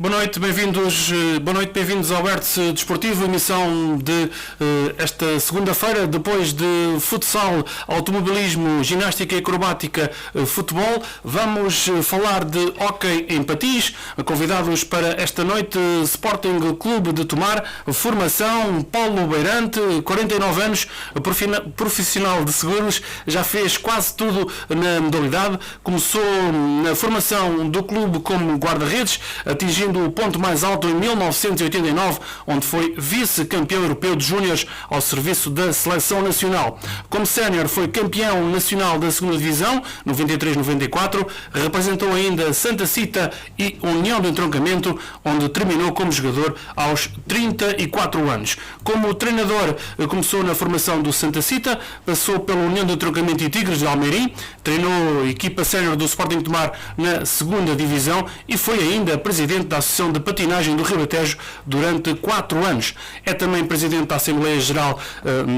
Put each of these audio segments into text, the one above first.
Boa noite, bem-vindos ao Vértice Desportivo, emissão de esta segunda-feira, depois de futsal, automobilismo, ginástica acrobática, futebol. Vamos falar de hóquei em patins. Convidados para esta noite, Sporting Clube de Tomar, formação, Paulo Beirante, 49 anos, profissional de seguros, já fez quase tudo na modalidade. Começou na formação do clube como guarda-redes, atingindo o ponto mais alto em 1989, onde foi vice-campeão europeu de júniores ao serviço da Seleção Nacional. Como sénior foi campeão nacional da segunda divisão, 93-94, representou ainda Santa Cita e União do Entroncamento, onde terminou como jogador aos 34 anos. Como treinador, começou na formação do Santa Cita, passou pela União do Entroncamento e Tigres de Almeirim, treinou a equipa sénior do Sporting Tomar na segunda divisão e foi ainda presidente da Associação de Patinagem do Ribatejo durante 4 anos. É também presidente da Assembleia Geral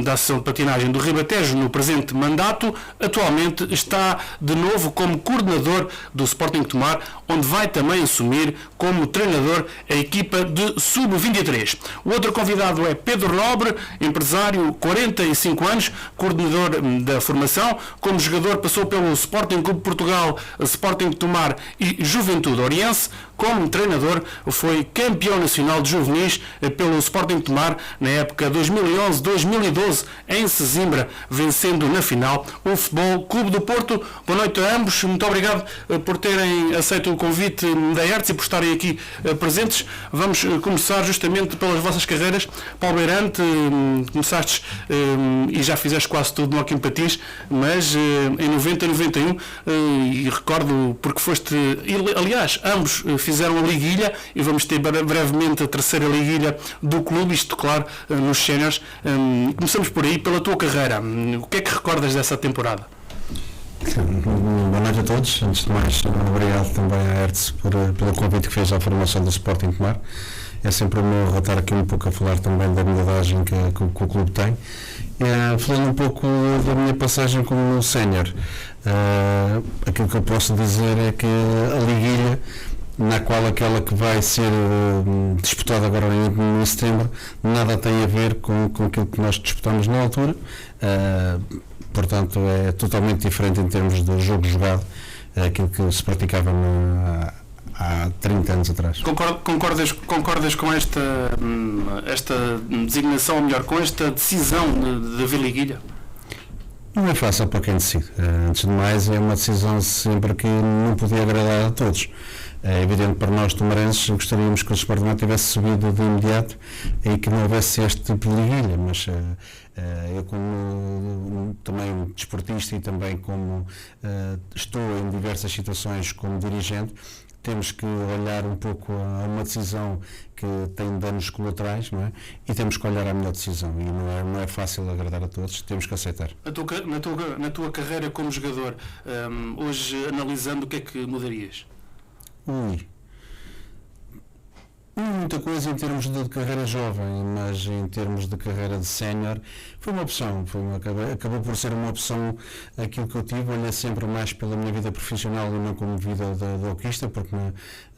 da Associação de Patinagem do Ribatejo no presente mandato. Atualmente está de novo como coordenador do Sporting Tomar, onde vai também assumir como treinador a equipa de Sub-23. O outro convidado é Pedro Nobre, empresário, 45 anos, coordenador da formação. Como jogador passou pelo Sporting Clube de Portugal, Sporting Tomar e Juventude Oriense. Como treinador foi campeão nacional de juvenis pelo Sporting Tomar na época 2011-2012 em Sesimbra, vencendo na final o Futebol Clube do Porto. Boa noite a ambos, muito obrigado por terem aceito o convite da Hertz e por estarem aqui presentes. Vamos começar justamente pelas vossas carreiras. Paulo Beirante, começaste e já fizeste quase tudo no hóquei em patins, mas em 90-91, e recordo porque foste, aliás, ambos fizeram a liguilha e vamos ter brevemente a terceira liguilha do clube, isto claro, nos séniores. Começamos por aí, pela tua carreira. O que é que recordas dessa temporada? Boa noite a todos. Antes de mais, obrigado também à Hertz pelo convite que fez à formação do Sporting Tomar. É sempre uma honra estar aqui um pouco a falar também da modalidade que o clube tem. Falando um pouco da minha passagem como sénior, aquilo que eu posso dizer é que a liguilha, na qual aquela que vai ser disputada agora em setembro, nada tem a ver com aquilo que nós disputamos na altura. Portanto, é totalmente diferente em termos de jogo jogado, aquilo que se praticava há 30 anos atrás. Concordas com esta designação, ou melhor, com esta decisão de haver liguilha? Não é fácil para quem decide. Antes de mais, é uma decisão sempre que não podia agradar a todos. É evidente para nós, tomarenses, gostaríamos que o Sporting tivesse subido de imediato e que não houvesse este tipo de liguilha, mas eu, como também desportista e também como estou em diversas situações como dirigente, temos que olhar um pouco a uma decisão que tem danos colaterais, não é? E temos que olhar à melhor decisão, e não é fácil agradar a todos, temos que aceitar. Na tua carreira como jogador, hoje analisando, o que é que mudarias? Muita coisa em termos de carreira jovem, mas em termos de carreira de sénior foi uma opção, acabou por ser uma opção aquilo que eu tive. Olhei sempre mais pela minha vida profissional e não como vida de hoquista, porque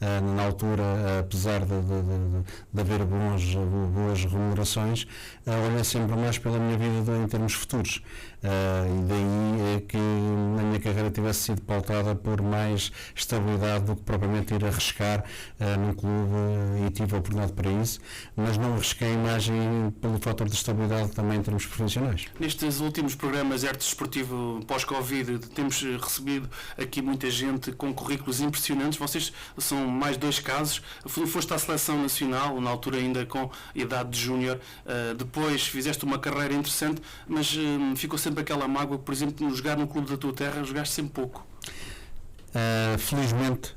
na altura, apesar de haver boas remunerações, olhei sempre mais pela minha vida em termos futuros. E daí é que a minha carreira tivesse sido pautada por mais estabilidade do que propriamente ir arriscar num clube, e tive a oportunidade para isso, mas não arrisquei a imagem pelo fator de estabilidade também em termos profissionais. Nestes últimos programas Hertz Desportivo pós-Covid, temos recebido aqui muita gente com currículos impressionantes. Vocês são mais 2 casos. Foste à Seleção Nacional, na altura ainda com idade de júnior, depois fizeste uma carreira interessante, mas ficou sempre aquela mágoa que, por exemplo, jogar no clube da tua terra, jogaste sempre pouco. Felizmente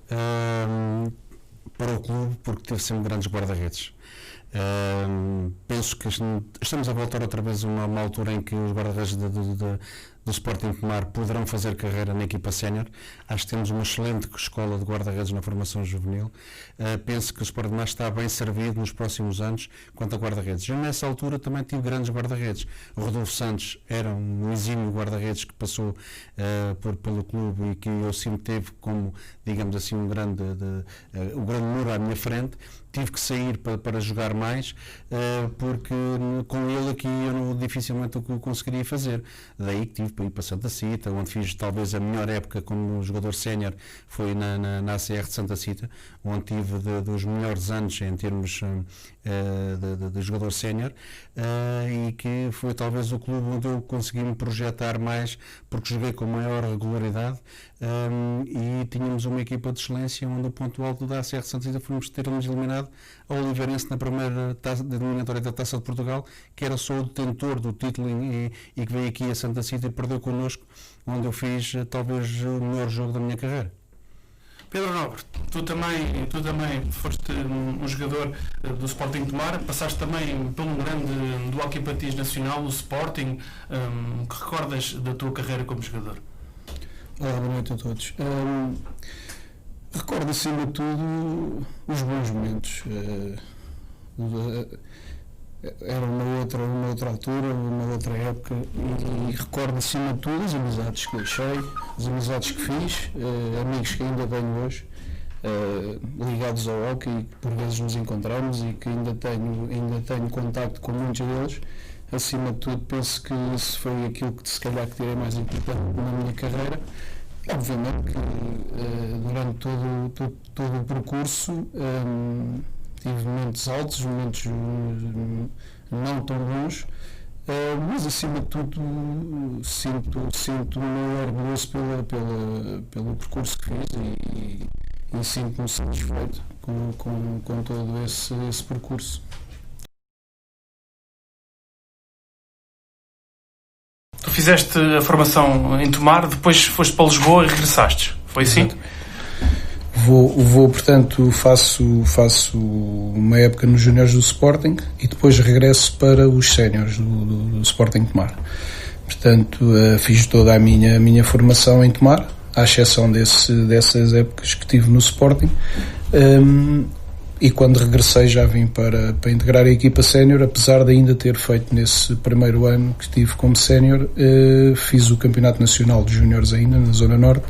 para o clube, porque teve sempre grandes guarda-redes. Penso que estamos a voltar outra vez a uma altura em que os guarda-redes do Sporting Tomar poderão fazer carreira na equipa sénior. Acho que temos uma excelente escola de guarda-redes na formação juvenil. Penso que o Sporting Tomar está bem servido nos próximos anos quanto a guarda-redes. Já nessa altura também tive grandes guarda-redes. O Rodolfo Santos era um exímio guarda-redes que passou pelo clube e que eu sempre teve como, digamos assim, o grande muro à minha frente. Tive que sair para jogar mais, porque com ele aqui eu dificilmente o conseguiria fazer. Daí que tive para ir para Santa Cita, onde fiz talvez a melhor época como jogador sénior, foi na ACR de Santa Cita, onde tive dos melhores anos em termos de jogador sénior, e que foi talvez o clube onde eu consegui me projetar mais, porque joguei com maior regularidade, e tínhamos uma equipa de excelência onde o ponto alto da ACR de Santa Cita fomos termos eliminado ao Oliveirense na primeira eliminatória da Taça de Portugal, que era só o detentor do título e que veio aqui a Santa Cita e perdeu connosco, onde eu fiz talvez o melhor jogo da minha carreira. Pedro Nobre, tu também foste um jogador do Sporting Tomar, passaste também por um grande do Hockey Patins Nacional, do Sporting. Que recordas da tua carreira como jogador? Olá, boa noite a todos. Recordo acima de tudo os bons momentos. Era uma outra altura, uma outra época, e recordo acima de tudo as amizades que deixei, as amizades que fiz, amigos que ainda tenho hoje, ligados ao hockey, que por vezes nos encontramos e que ainda tenho contacto com muitos deles. Acima de tudo, penso que isso foi aquilo que se calhar que tirei mais importante na minha carreira. Obviamente que durante todo o percurso tive momentos altos, momentos não tão bons, mas acima de tudo sinto-me orgulhoso pelo percurso que fiz e sinto-me satisfeito com todo esse percurso. Tu fizeste a formação em Tomar, depois foste para Lisboa e regressaste, foi assim? Exatamente. Portanto, faço uma época nos juniores do Sporting e depois regresso para os séniores do Sporting Tomar. Portanto, fiz toda a minha formação em Tomar, à exceção dessas épocas que tive no Sporting. E quando regressei já vim para integrar a equipa sénior, apesar de ainda ter feito nesse primeiro ano que estive como sénior, fiz o Campeonato Nacional de Júniores ainda, na Zona Norte.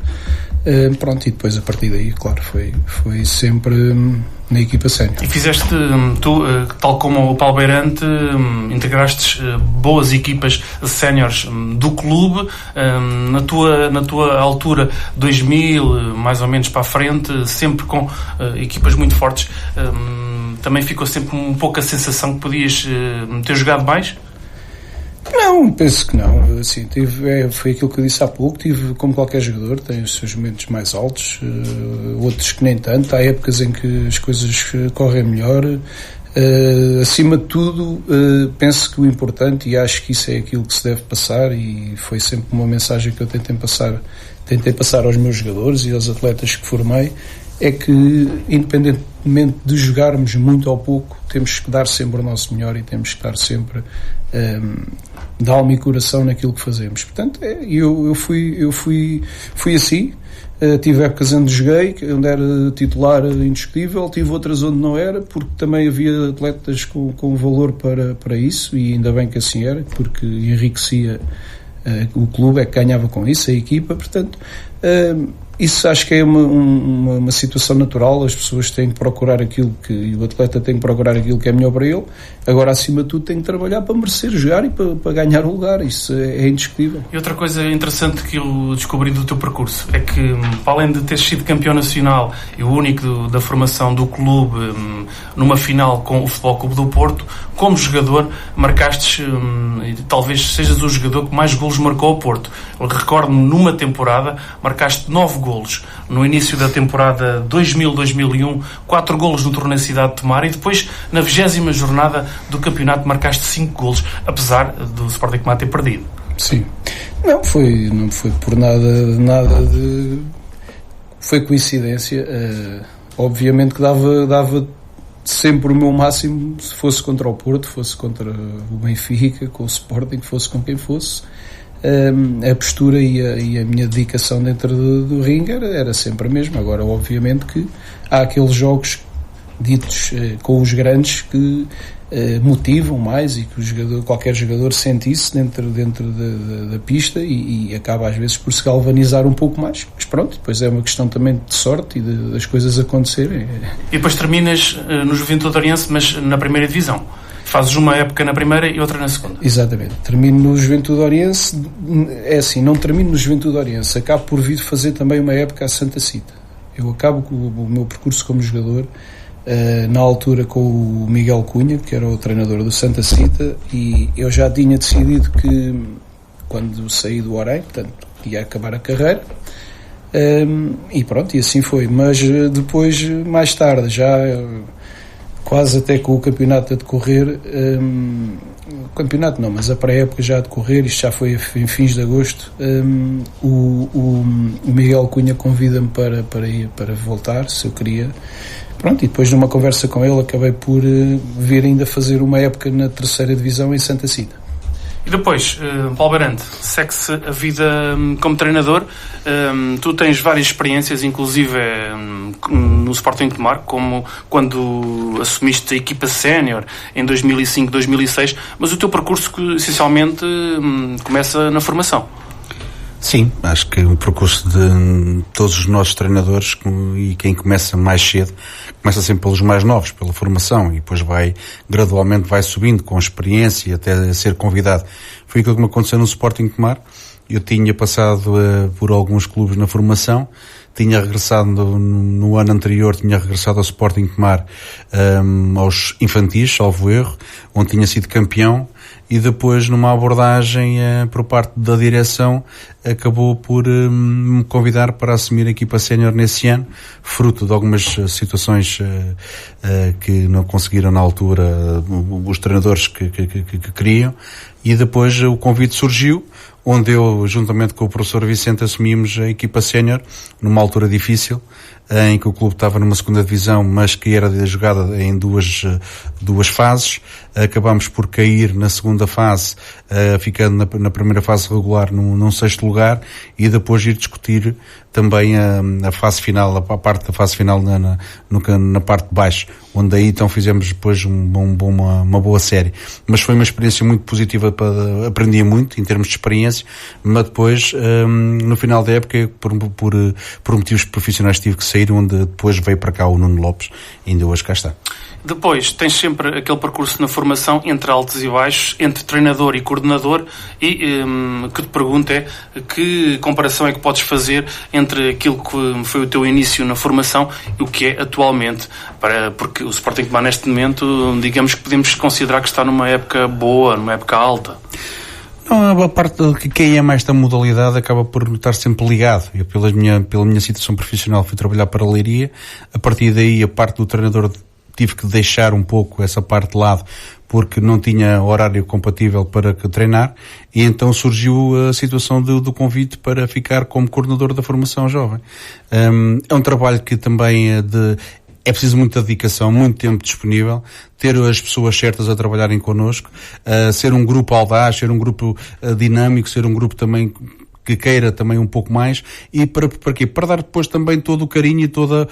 Pronto, e depois a partir daí, claro, foi sempre na equipa sénior. E fizeste, tu, tal como o Paulo Beirante, integraste boas equipas séniores do clube, na tua altura, 2000, mais ou menos para a frente, sempre com equipas muito fortes. Também ficou sempre um pouco a sensação que podias ter jogado mais? Não, penso que não. Assim, foi aquilo que eu disse há pouco. Tive, como qualquer jogador, tem os seus momentos mais altos, outros que nem tanto. Há épocas em que as coisas correm melhor. Acima de tudo, penso que o importante, e acho que isso é aquilo que se deve passar, e foi sempre uma mensagem que eu tentei passar aos meus jogadores e aos atletas que formei, é que, independentemente de jogarmos muito ou pouco, temos que dar sempre o nosso melhor e temos que estar sempre de alma e coração naquilo que fazemos. Portanto, eu fui assim. Tive épocas onde joguei, onde era titular indiscutível, tive outras onde não era, porque também havia atletas com valor para isso, e ainda bem que assim era, porque enriquecia o clube, é que ganhava com isso, a equipa. Portanto, isso acho que é uma situação natural. As pessoas têm que procurar aquilo e o atleta tem que procurar aquilo que é melhor para ele. Agora, acima de tudo, tem que trabalhar para merecer jogar e para ganhar o lugar. Isso é indiscutível. E outra coisa interessante que eu descobri do teu percurso é que, para além de teres sido campeão nacional e o único da formação do clube numa final com o Futebol Clube do Porto, como jogador marcaste, talvez sejas o jogador que mais golos marcou ao Porto. Eu recordo-me, numa temporada, marcaste 9 golos. No início da temporada 2000-2001, 4 golos no torneio Cidade de Tomar, e depois, na 20ª jornada do campeonato, marcaste 5 golos, apesar do Sporting Tomar ter perdido. Sim. Não foi por nada de... Foi coincidência. Obviamente que dava sempre o meu máximo, se fosse contra o Porto, fosse contra o Benfica, com o Sporting, fosse com quem fosse. a postura e a minha dedicação dentro do ringue era sempre a mesma. Agora, obviamente que há aqueles jogos ditos com os grandes que motivam mais e que qualquer jogador sente isso dentro da pista e acaba às vezes por se galvanizar um pouco mais, mas pronto, depois é uma questão também de sorte e das coisas acontecerem. E depois terminas no Juventude Oriense, mas na primeira divisão. Fazes uma época na primeira e outra na segunda. Exatamente. Termino no Juventude Oriense, é assim, não termino no Juventude Oriense, acabo por vir fazer também uma época a Santa Cita. Eu acabo com o meu percurso como jogador na altura com o Miguel Cunha, que era o treinador do Santa Cita, e eu já tinha decidido que quando saí do Orem, portanto, ia acabar a carreira, e pronto, e assim foi. Mas depois, mais tarde, já quase até com o campeonato a decorrer, o campeonato não, mas a pré-época já a decorrer, isto já foi em fins de agosto, o Miguel Cunha convida-me para voltar, se eu queria. Pronto, e depois numa conversa com ele acabei por vir ainda fazer uma época na terceira divisão em Santa Cita. E depois, Paulo Beirante, segue-se a vida como treinador. Tu tens várias experiências, inclusive no Sporting Tomar, como quando assumiste a equipa sénior em 2005, 2006, mas o teu percurso essencialmente começa na formação. Sim, acho que o percurso de todos os nossos treinadores, e quem começa mais cedo, começa sempre pelos mais novos, pela formação, e depois gradualmente vai subindo com experiência até ser convidado. Foi aquilo que me aconteceu no Sporting Tomar. Eu tinha passado por alguns clubes na formação, tinha regressado no ano anterior, tinha regressado ao Sporting Tomar aos infantis, salvo erro, onde tinha sido campeão, e depois numa abordagem por parte da direção acabou por me convidar para assumir a equipa sénior nesse ano, fruto de algumas situações que não conseguiram na altura os treinadores que queriam, e depois o convite surgiu, onde eu, juntamente com o professor Vicente, assumimos a equipa sénior numa altura difícil, em que o clube estava numa segunda divisão, mas que era jogada em duas fases. Acabámos por cair na segunda fase, ficando na primeira fase regular num sexto lugar, e depois ir discutir também a fase final, a parte da fase final na parte de baixo, onde aí então fizemos depois uma boa série. Mas foi uma experiência muito positiva, aprendi muito em termos de experiência, mas depois no final da época por motivos profissionais tive que sair, onde depois veio para cá o Nuno Lopes e ainda hoje cá está. Depois tens sempre aquele percurso na formação entre altos e baixos, entre treinador e coordenador, e que te pergunto é que comparação é que podes fazer entre aquilo que foi o teu início na formação e o que é atualmente, porque o Sporting Tomar neste momento, digamos que podemos considerar que está numa época boa, numa época alta. Não, a parte de quem é mais da modalidade acaba por estar sempre ligado. Eu, pela minha situação profissional, fui trabalhar para a Leiria. A partir daí, a parte do treinador, tive que deixar um pouco essa parte de lado, porque não tinha horário compatível para treinar, e então surgiu a situação do convite para ficar como coordenador da formação jovem. É um trabalho que também é preciso muita dedicação, muito tempo disponível, ter as pessoas certas a trabalharem connosco, ser um grupo audaz, ser um grupo dinâmico, ser um grupo também que queira também um pouco mais, e para quê? Para dar depois também todo o carinho e todas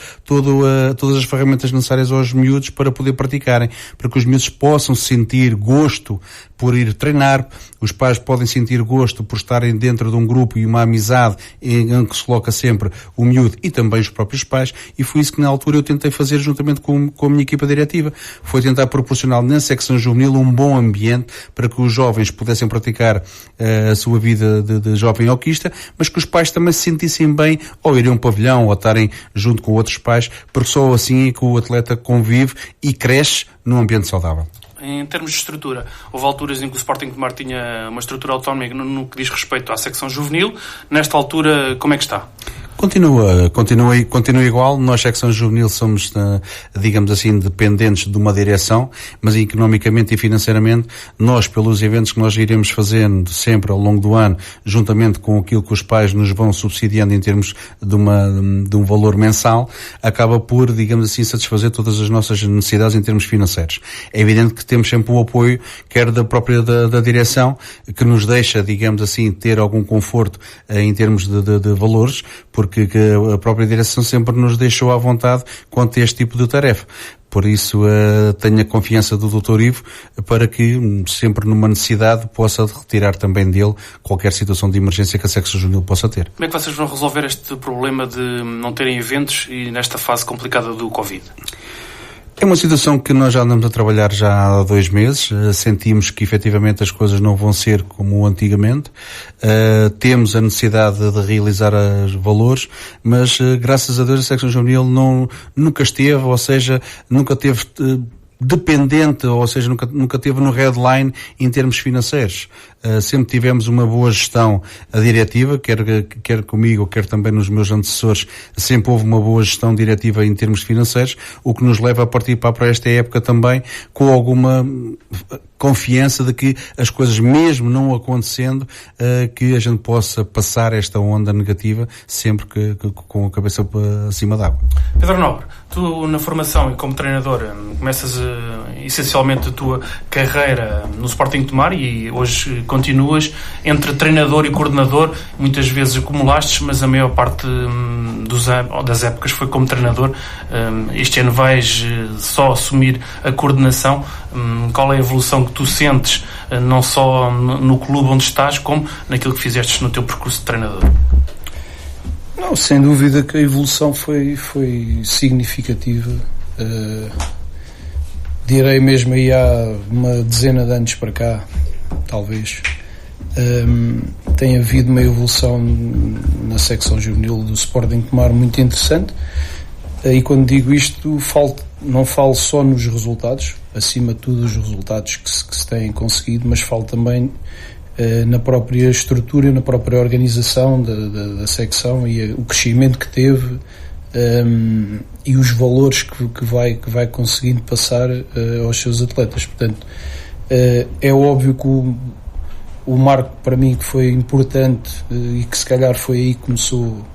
as ferramentas necessárias aos miúdos para poder praticarem, para que os miúdos possam sentir gosto por ir treinar, os pais podem sentir gosto por estarem dentro de um grupo e uma amizade em que se coloca sempre o miúdo e também os próprios pais, e foi isso que na altura eu tentei fazer juntamente com a minha equipa diretiva, foi tentar proporcionar na secção juvenil um bom ambiente para que os jovens pudessem praticar a sua vida de jovem hoquista, mas que os pais também se sentissem bem ao irem a um pavilhão ou estarem junto com outros pais, porque só assim é que o atleta convive e cresce num ambiente saudável. Em termos de estrutura, houve alturas em que o Sporting Tomar tinha uma estrutura autónoma no que diz respeito à secção juvenil. Nesta altura, como é que está? Continua igual. Nós, secção juvenil, somos, digamos assim, dependentes de uma direção, mas economicamente e financeiramente, nós, pelos eventos que nós iremos fazendo sempre ao longo do ano, juntamente com aquilo que os pais nos vão subsidiando em termos de um valor mensal, acaba por, digamos assim, satisfazer todas as nossas necessidades em termos financeiros. É evidente que temos sempre o apoio, quer da própria da direção, que nos deixa, digamos assim, ter algum conforto em termos de valores, porque a própria direção sempre nos deixou à vontade quanto a este tipo de tarefa. Por isso, tenho a confiança do Dr. Ivo para que, sempre numa necessidade, possa retirar também dele qualquer situação de emergência que a secção juvenil possa ter. Como é que vocês vão resolver este problema de não terem eventos e nesta fase complicada do Covid? É uma situação que nós já andamos a trabalhar já há 2 meses. Sentimos que efetivamente as coisas não vão ser como antigamente. Temos a necessidade de realizar os valores, mas graças a Deus a secção juvenil nunca esteve, ou seja, nunca teve dependente, ou seja, nunca teve no headline em termos financeiros. Sempre tivemos uma boa gestão diretiva, quer comigo, quer também nos meus antecessores, sempre houve uma boa gestão diretiva em termos financeiros, o que nos leva a partir para esta época também com alguma confiança de que as coisas, mesmo não acontecendo, que a gente possa passar esta onda negativa sempre que com a cabeça acima d'água. Pedro Nobre, tu na formação e como treinador começas essencialmente a tua carreira no Sporting de Tomar e hoje continuas entre treinador e coordenador, muitas vezes acumulastes, mas a maior parte das épocas foi como treinador. Este ano vais só assumir a coordenação. Qual é a evolução que tu sentes, não só no clube onde estás, como naquilo que fizeste no teu percurso de treinador? Não, sem dúvida que a evolução foi significativa. Direi mesmo aí há uma dezena de anos para cá, talvez. Tem havido uma evolução na secção juvenil do Sporting de Tomar muito interessante. E quando digo isto, não falo só nos resultados, acima de tudo os resultados que se têm conseguido, mas falo também na própria estrutura, na própria organização da secção e o crescimento que teve e os valores que vai conseguindo passar aos seus atletas. Portanto, é óbvio que o marco para mim que foi importante e que se calhar foi aí que começou,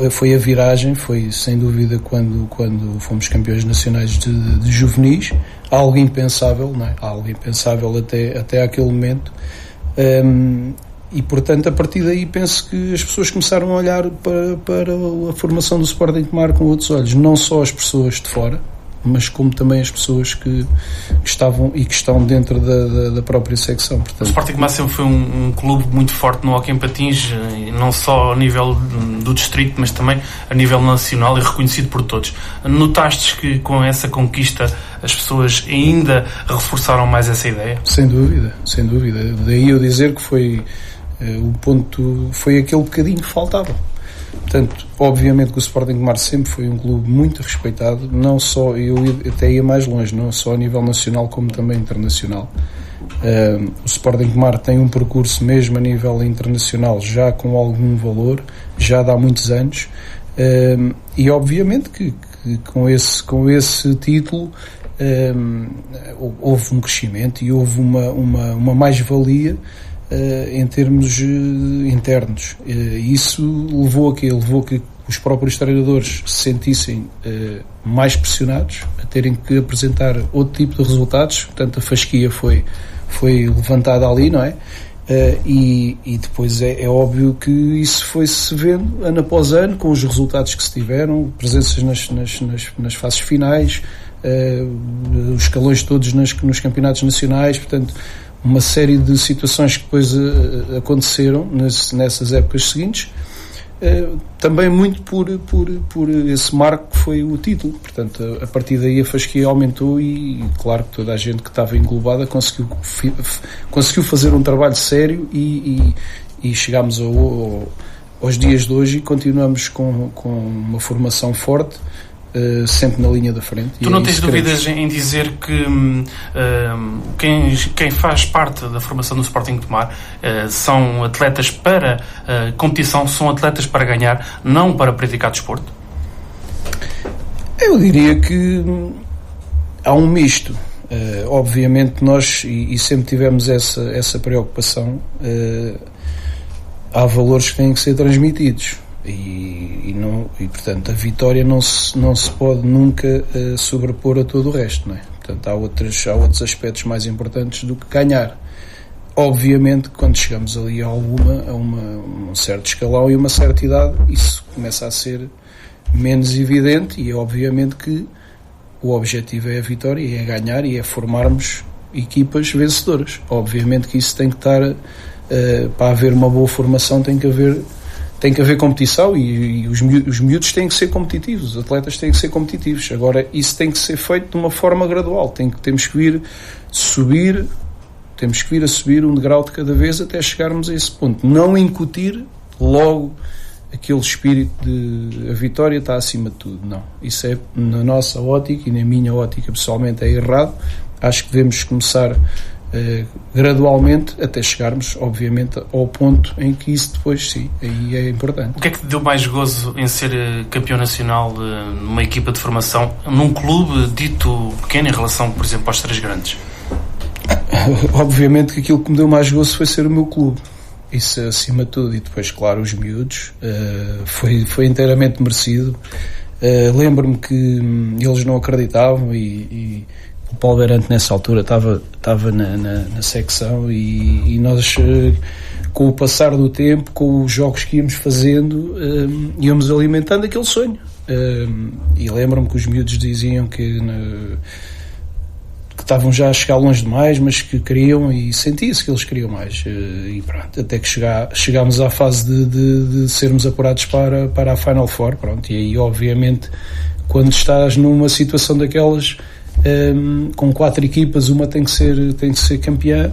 foi a viragem, foi sem dúvida quando fomos campeões nacionais de juvenis, algo impensável, não é? Algo impensável até aquele momento, e portanto a partir daí penso que as pessoas começaram a olhar para a formação do Sporting de Tomar com outros olhos, não só as pessoas de fora, mas como também as pessoas que estavam e que estão dentro da própria secção. Portanto, o Sporting de Tomar sempre foi um clube muito forte no hóquei em patins, não só a nível do distrito, mas também a nível nacional e reconhecido por todos. Notaste que com essa conquista as pessoas ainda reforçaram mais essa ideia? Sem dúvida, sem dúvida. Daí eu dizer que foi o ponto, foi aquele bocadinho que faltava. Portanto, obviamente que o Sporting de Tomar sempre foi um clube muito respeitado, não só, eu até ia mais longe, não só a nível nacional como também internacional. O Sporting de Tomar tem um percurso mesmo a nível internacional já com algum valor, já de há muitos anos, e obviamente que com esse título houve um crescimento e houve uma mais-valia em termos internos. Isso levou a que os próprios treinadores se sentissem mais pressionados a terem que apresentar outro tipo de resultados. Portanto, a fasquia foi levantada ali, não é? E depois é óbvio que isso foi-se vendo ano após ano com os resultados que se tiveram, presenças nas fases finais, os escalões todos nos campeonatos nacionais. Portanto, uma série de situações que depois aconteceram nessas épocas seguintes, também muito por esse marco que foi o título. Portanto, a partir daí a fasquia aumentou e claro que toda a gente que estava englobada conseguiu fazer um trabalho sério e chegámos aos dias de hoje e continuamos com uma formação forte, sempre na linha da frente. Tu não tens dúvidas em dizer que quem faz parte da formação do Sporting de Tomar são atletas para competição, são atletas para ganhar, não para praticar desporto? Eu diria que há um misto. Obviamente nós, e sempre tivemos essa preocupação, há valores que têm que ser transmitidos. E portanto a vitória não se pode nunca sobrepor a todo o resto, não é? Portanto há outros aspectos mais importantes do que ganhar. Obviamente quando chegamos ali a um certo escalão e uma certa idade, isso começa a ser menos evidente, e é obviamente que o objetivo é a vitória, e é ganhar, e é formarmos equipas vencedoras. Obviamente que isso tem que estar, para haver uma boa formação tem que haver competição, e os miúdos têm que ser competitivos, os atletas têm que ser competitivos. Agora, isso tem que ser feito de uma forma gradual, temos que vir a subir um degrau de cada vez até chegarmos a esse ponto. Não incutir logo aquele espírito de a vitória está acima de tudo. Não. Isso é, na nossa ótica e na minha ótica pessoalmente, é errado. Acho que devemos começar gradualmente até chegarmos, obviamente, ao ponto em que isso depois, sim, aí é importante. O que é que te deu mais gozo em ser campeão nacional numa equipa de formação, num clube dito pequeno em relação, por exemplo, aos três grandes? Obviamente que aquilo que me deu mais gozo foi ser o meu clube. Isso acima de tudo. E depois, claro, os miúdos. Foi inteiramente merecido. Lembro-me que eles não acreditavam, e o Paulo Beirante nessa altura estava na secção, e nós, com o passar do tempo, com os jogos que íamos fazendo, íamos alimentando aquele sonho. E lembro-me que os miúdos diziam que estavam já a chegar longe demais, mas que queriam, e sentia-se que eles queriam mais. E pronto, até que chegámos à fase de sermos apurados para a Final Four. Pronto, e aí, obviamente, quando estás numa situação daquelas, com 4 equipas, uma tem que ser campeã,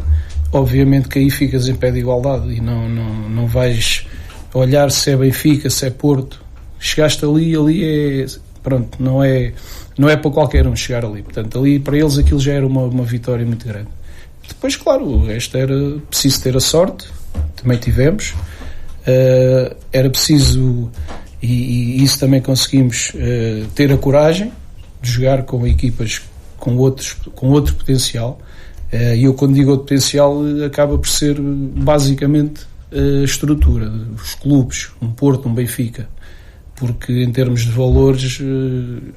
obviamente que aí ficas em pé de igualdade, e não vais olhar se é Benfica, se é Porto. Chegaste ali é... Pronto, não é para qualquer um chegar ali. Portanto, ali para eles aquilo já era uma vitória muito grande. Depois, claro, o resto era preciso ter a sorte, também tivemos. Era preciso, e isso também conseguimos, ter a coragem de jogar com equipas com outro potencial. E eu, quando digo outro potencial, acaba por ser basicamente a estrutura, os clubes, um Porto, um Benfica. Porque em termos de valores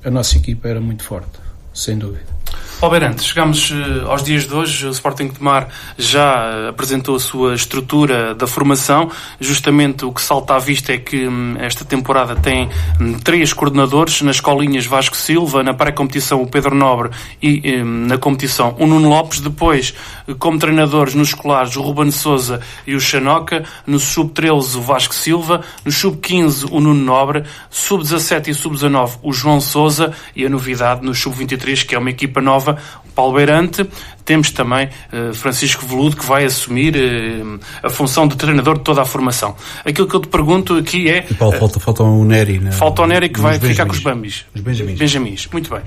a nossa equipa era muito forte, sem dúvida. Paulo Beirante, chegamos aos dias de hoje. O Sporting de Tomar já apresentou a sua estrutura da formação. Justamente o que salta à vista é que esta temporada tem 3 coordenadores: nas escolinhas Vasco Silva, na pré-competição o Pedro Nobre e na competição o Nuno Lopes. Depois, como treinadores nos escolares, o Ruben Sousa e o Xanoca. No sub-13 o Vasco Silva, no sub-15 o Nuno Nobre, sub-17 e sub-19 o João Sousa, e a novidade no sub-23, que é uma equipa nova, o Paulo Beirante. Temos também Francisco Veludo, que vai assumir a função de treinador de toda a formação. Aquilo que eu te pergunto aqui é... E Paulo, falta o Nery. Falta o Nery, que vai ficar com os Bambis. Os Benjamins. Benjamins, muito bem.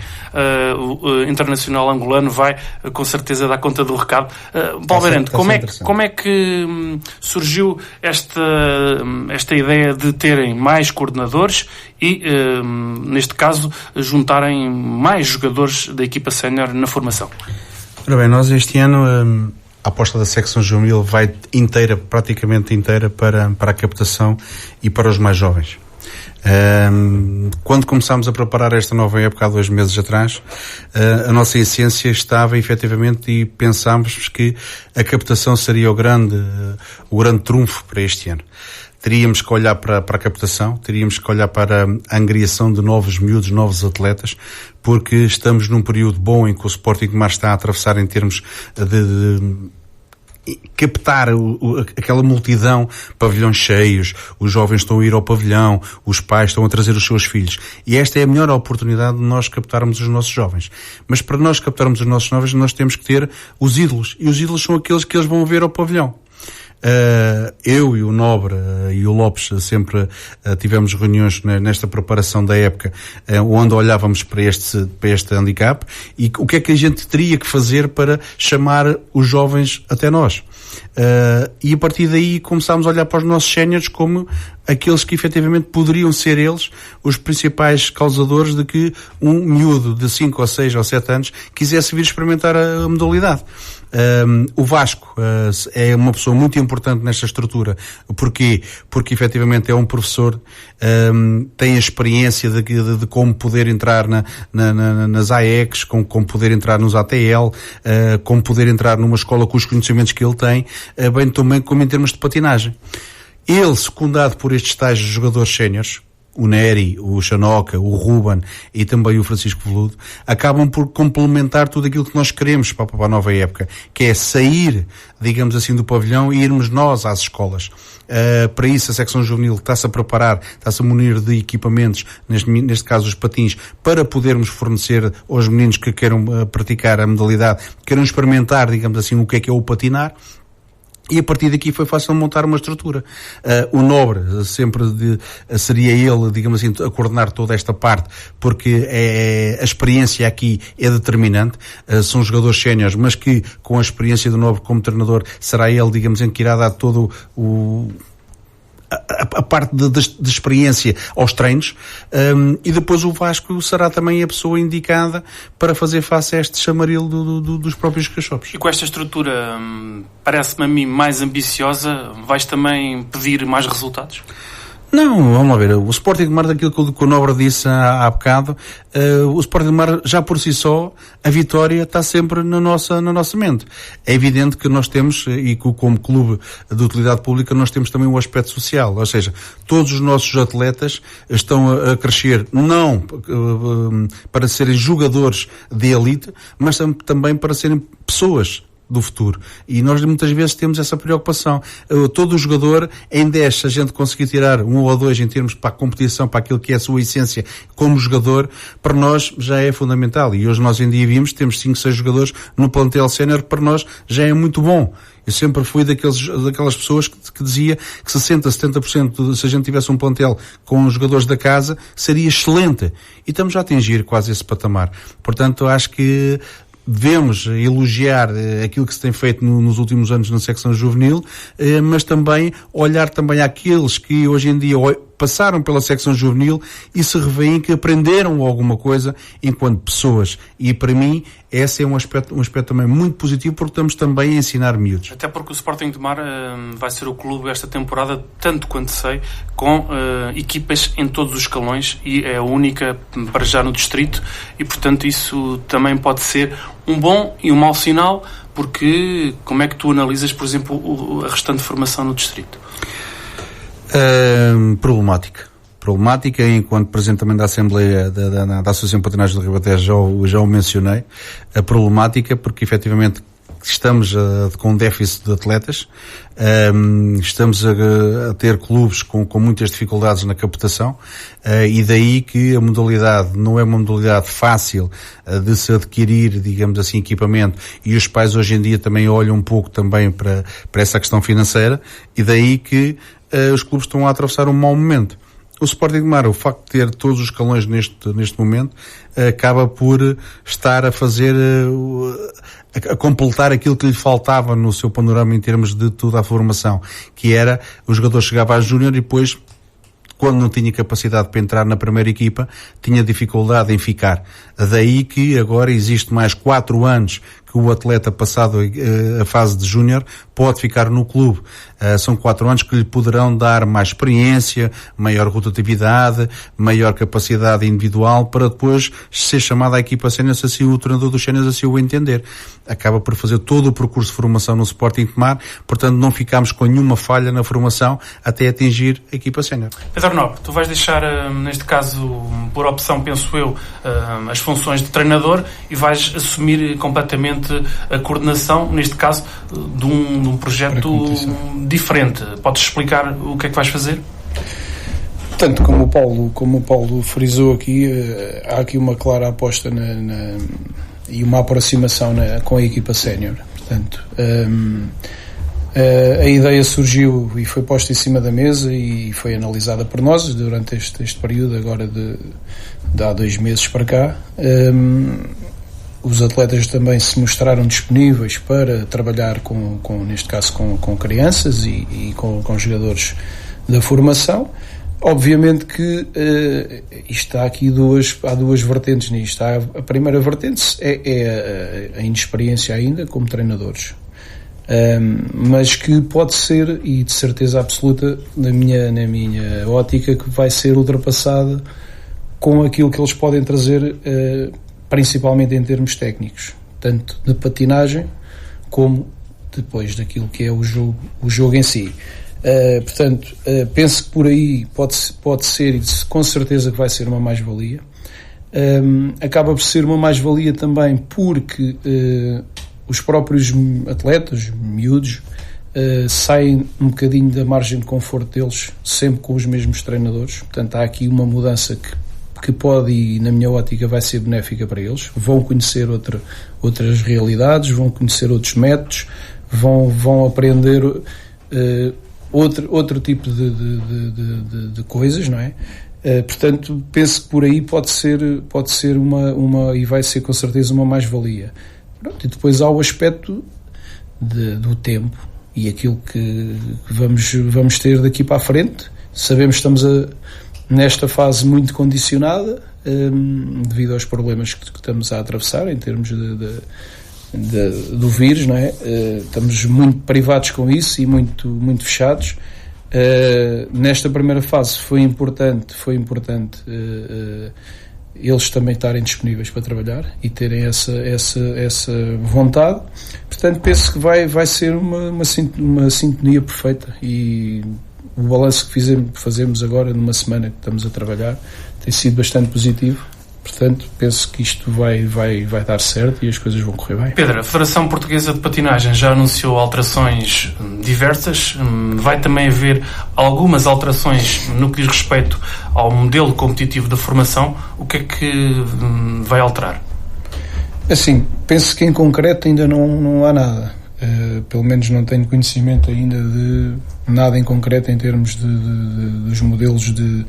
O Internacional angolano vai, com certeza, dar conta do recado. Paulo Beirante, como é que surgiu esta ideia de terem mais coordenadores e, neste caso, juntarem mais jogadores da equipa sénior na formação? Ora bem, nós este ano a aposta da secção juvenil vai praticamente inteira para a captação e para os mais jovens. Quando começámos a preparar esta nova época, há 2 meses atrás, a nossa essência estava efetivamente, e pensámos que a captação seria o grande trunfo para este ano. Teríamos que olhar para a captação, teríamos que olhar para a angriação de novos miúdos, novos atletas, porque estamos num período bom em que o Sporting de Tomar está a atravessar em termos de captar aquela multidão, pavilhões cheios, os jovens estão a ir ao pavilhão, os pais estão a trazer os seus filhos. E esta é a melhor oportunidade de nós captarmos os nossos jovens. Mas para nós captarmos os nossos jovens, nós temos que ter os ídolos. E os ídolos são aqueles que eles vão ver ao pavilhão. Eu e o Nobre e o Lopes sempre tivemos reuniões nesta preparação da época, onde olhávamos para este handicap e o que é que a gente teria que fazer para chamar os jovens até nós. E a partir daí começámos a olhar para os nossos séniores como aqueles que efetivamente poderiam ser eles os principais causadores de que um miúdo de 5 ou 6 ou 7 anos quisesse vir experimentar a modalidade. O Vasco é uma pessoa muito importante nesta estrutura. Porquê? Porque efetivamente é um professor, tem a experiência de como poder entrar nas AECs, como poder entrar nos ATL, como poder entrar numa escola com os conhecimentos que ele tem, bem também como em termos de patinagem. Ele, secundado por estes tais jogadores séniores, o Nery, o Xanoca, o Ruben e também o Francisco Veludo, acabam por complementar tudo aquilo que nós queremos para a nova época, que é sair, digamos assim, do pavilhão e irmos nós às escolas. Para isso a secção juvenil está-se a preparar, está-se a munir de equipamentos, neste caso os patins, para podermos fornecer aos meninos que queiram praticar a modalidade, queiram experimentar, digamos assim, o que é o patinar. E a partir daqui foi fácil montar uma estrutura. O Nobre sempre seria ele, digamos assim, a coordenar toda esta parte, porque a experiência aqui é determinante. São jogadores séniores, mas que com a experiência do Nobre como treinador será ele, digamos assim, que irá dar todo a parte de experiência aos treinos, e depois o Vasco será também a pessoa indicada para fazer face a este chamaril dos próprios cachorros. E com esta estrutura, parece-me a mim mais ambiciosa, vais também pedir mais resultados? Não, vamos lá ver, o Sporting de Mar, daquilo que o Nobre disse há bocado, o Sporting de Mar, já por si só, a vitória está sempre na nossa mente. É evidente que nós temos, e como clube de utilidade pública, nós temos também um aspecto social, ou seja, todos os nossos atletas estão a crescer, não para serem jogadores de elite, mas também para serem pessoas do futuro. E nós muitas vezes temos essa preocupação. Todo o jogador, em 10, se a gente conseguir tirar 1 ou 2 em termos para a competição, para aquilo que é a sua essência como jogador, para nós já é fundamental. E hoje nós em dia vimos, temos 5, 6 jogadores no plantel sénior, para nós já é muito bom. Eu sempre fui daquelas pessoas que dizia que 60%, 70%, se a gente tivesse um plantel com os jogadores da casa, seria excelente. E estamos a atingir quase esse patamar. Portanto, acho que devemos elogiar aquilo que se tem feito nos últimos anos na secção juvenil, mas também olhar também àqueles que hoje em dia passaram pela secção juvenil e se revêem que aprenderam alguma coisa enquanto pessoas. E para mim, esse é um aspecto também muito positivo, porque estamos também a ensinar miúdos. Até porque o Sporting de Mar vai ser o clube esta temporada, tanto quanto sei, com equipas em todos os escalões, e é a única para já no distrito, e portanto isso também pode ser um bom e um mau sinal, porque como é que tu analisas, por exemplo, a restante formação no distrito? Problemática, enquanto Presidente também da Assembleia da Associação Patinagem do Ribatejo já o mencionei, a problemática porque efetivamente estamos com um déficit de atletas, estamos a ter clubes com muitas dificuldades na captação, e daí que a modalidade não é uma modalidade fácil de se adquirir, digamos assim, equipamento, e os pais hoje em dia também olham um pouco também para essa questão financeira, e daí que os clubes estão a atravessar um mau momento. O Sporting de Mar, o facto de ter todos os escalões neste momento, acaba por estar a fazer, a completar aquilo que lhe faltava no seu panorama em termos de toda a formação, que era o jogador chegava à Júnior e depois, quando não tinha capacidade para entrar na primeira equipa, tinha dificuldade em ficar. Daí que agora existe mais 4 anos que o atleta, passado a fase de júnior, pode ficar no clube. São 4 anos que lhe poderão dar mais experiência, maior rotatividade, maior capacidade individual, para depois ser chamado à equipa sénior, se assim o treinador dos séniores assim o entender. Acaba por fazer todo o percurso de formação no Sporting de Mar, portanto não ficamos com nenhuma falha na formação até atingir a equipa sénior. Pedro Nobre, tu vais deixar, neste caso, por opção, penso eu, as funções de treinador e vais assumir completamente a coordenação, neste caso, de um projeto diferente. Podes explicar o que é que vais fazer? Tanto como o Paulo frisou aqui, há aqui uma clara aposta e uma aproximação com a equipa sénior. Portanto, A ideia surgiu e foi posta em cima da mesa e foi analisada por nós durante este período agora de há 2 meses para cá. Os atletas também se mostraram disponíveis para trabalhar neste caso com crianças e com jogadores da formação. Obviamente que há aqui há duas vertentes nisto. A primeira vertente é a inexperiência ainda como treinadores, mas que pode ser, e de certeza absoluta na minha ótica, que vai ser ultrapassada com aquilo que eles podem trazer, principalmente em termos técnicos, tanto de patinagem como depois daquilo que é o jogo em si. Portanto, penso que por aí pode ser, e com certeza que vai ser uma mais-valia. Acaba por ser uma mais-valia também porque os próprios atletas, miúdos, saem um bocadinho da margem de conforto deles, sempre com os mesmos treinadores. Portanto, há aqui uma mudança que pode, e na minha ótica vai ser benéfica para eles. Vão conhecer outras realidades, vão conhecer outros métodos, vão aprender outro tipo de coisas, não é? Portanto, penso que por aí pode ser uma e vai ser com certeza uma mais-valia. Pronto, e depois há o aspecto do tempo e aquilo que vamos ter daqui para a frente. Sabemos que estamos nesta fase muito condicionada devido aos problemas que estamos a atravessar em termos do vírus, não é? Estamos muito privados com isso e muito fechados. Nesta primeira fase foi importante eles também estarem disponíveis para trabalhar e terem essa vontade. Portanto, penso que vai ser uma sintonia perfeita, e o balanço que fazemos agora numa semana que estamos a trabalhar tem sido bastante positivo. Portanto, penso que isto vai dar certo e as coisas vão correr bem. Pedro, a Federação Portuguesa de Patinagem já anunciou alterações diversas. Vai também haver algumas alterações no que diz respeito ao modelo competitivo da formação. O que é que vai alterar? Assim, penso que em concreto ainda não há nada. Pelo menos não tenho conhecimento ainda de nada em concreto em termos dos modelos de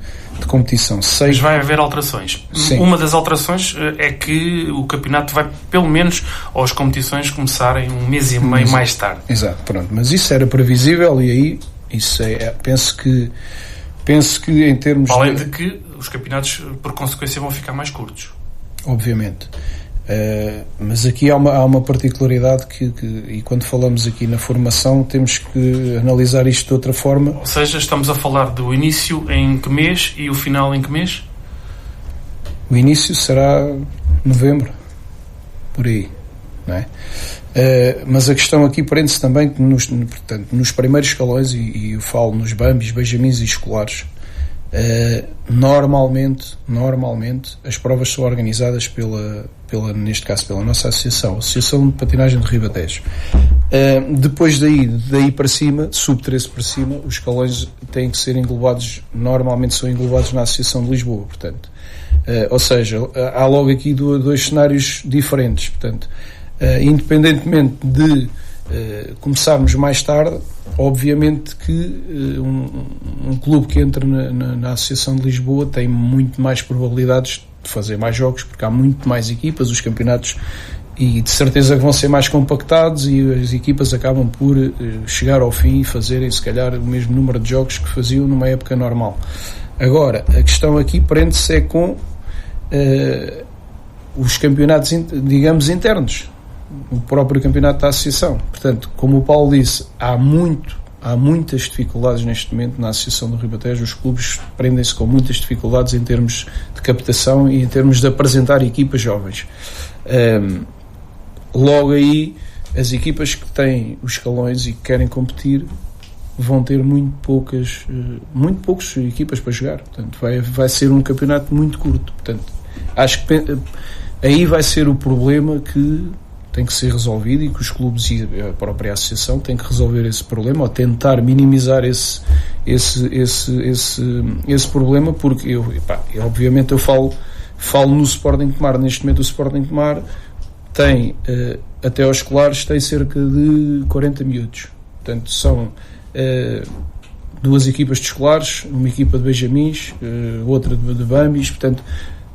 competição. Mas vai haver alterações. Sim. Uma das alterações é que o campeonato vai, pelo menos, ou as competições começarem 1 mês e meio mais tarde. Exato, pronto. Mas isso era previsível e aí isso penso que em termos além de que os campeonatos, por consequência, vão ficar mais curtos. Obviamente. Mas aqui há uma particularidade e quando falamos aqui na formação temos que analisar isto de outra forma. Ou seja, estamos a falar do início em que mês e o final em que mês? O início será novembro, por aí, não é? Mas a questão aqui prende-se também que nos primeiros escalões, e eu falo nos bambis, benjamins e escolares, normalmente as provas são organizadas neste caso pela nossa Associação de Patinagem de Ribatejo. Depois daí para cima, sub-13 para cima, os escalões têm que ser englobados, normalmente são englobados na Associação de Lisboa, portanto. Ou seja, há logo aqui dois cenários diferentes, portanto, independentemente de começarmos mais tarde, obviamente que um clube que entra na Associação de Lisboa tem muito mais probabilidades de fazer mais jogos, porque há muito mais equipas, os campeonatos, e de certeza que vão ser mais compactados e as equipas acabam por chegar ao fim e fazerem se calhar o mesmo número de jogos que faziam numa época normal. Agora, a questão aqui prende-se com os campeonatos, digamos, internos, o próprio campeonato da Associação. Portanto, como o Paulo disse, há muitas dificuldades neste momento na Associação do Ribatejo. Os clubes prendem-se com muitas dificuldades em termos de captação e em termos de apresentar equipas jovens. Logo aí, as equipas que têm os escalões e que querem competir vão ter muito poucas equipas para jogar. Portanto, vai ser um campeonato muito curto. Portanto, acho que aí vai ser o problema que tem que ser resolvido e que os clubes e a própria associação têm que resolver esse problema, ou tentar minimizar esse problema, porque obviamente eu falo no Sporting Tomar. Neste momento o Sporting Tomar tem, até aos escolares, tem cerca de 40 miúdos. Portanto, são 2 equipas de escolares, uma equipa de benjamins, outra de bambis, portanto,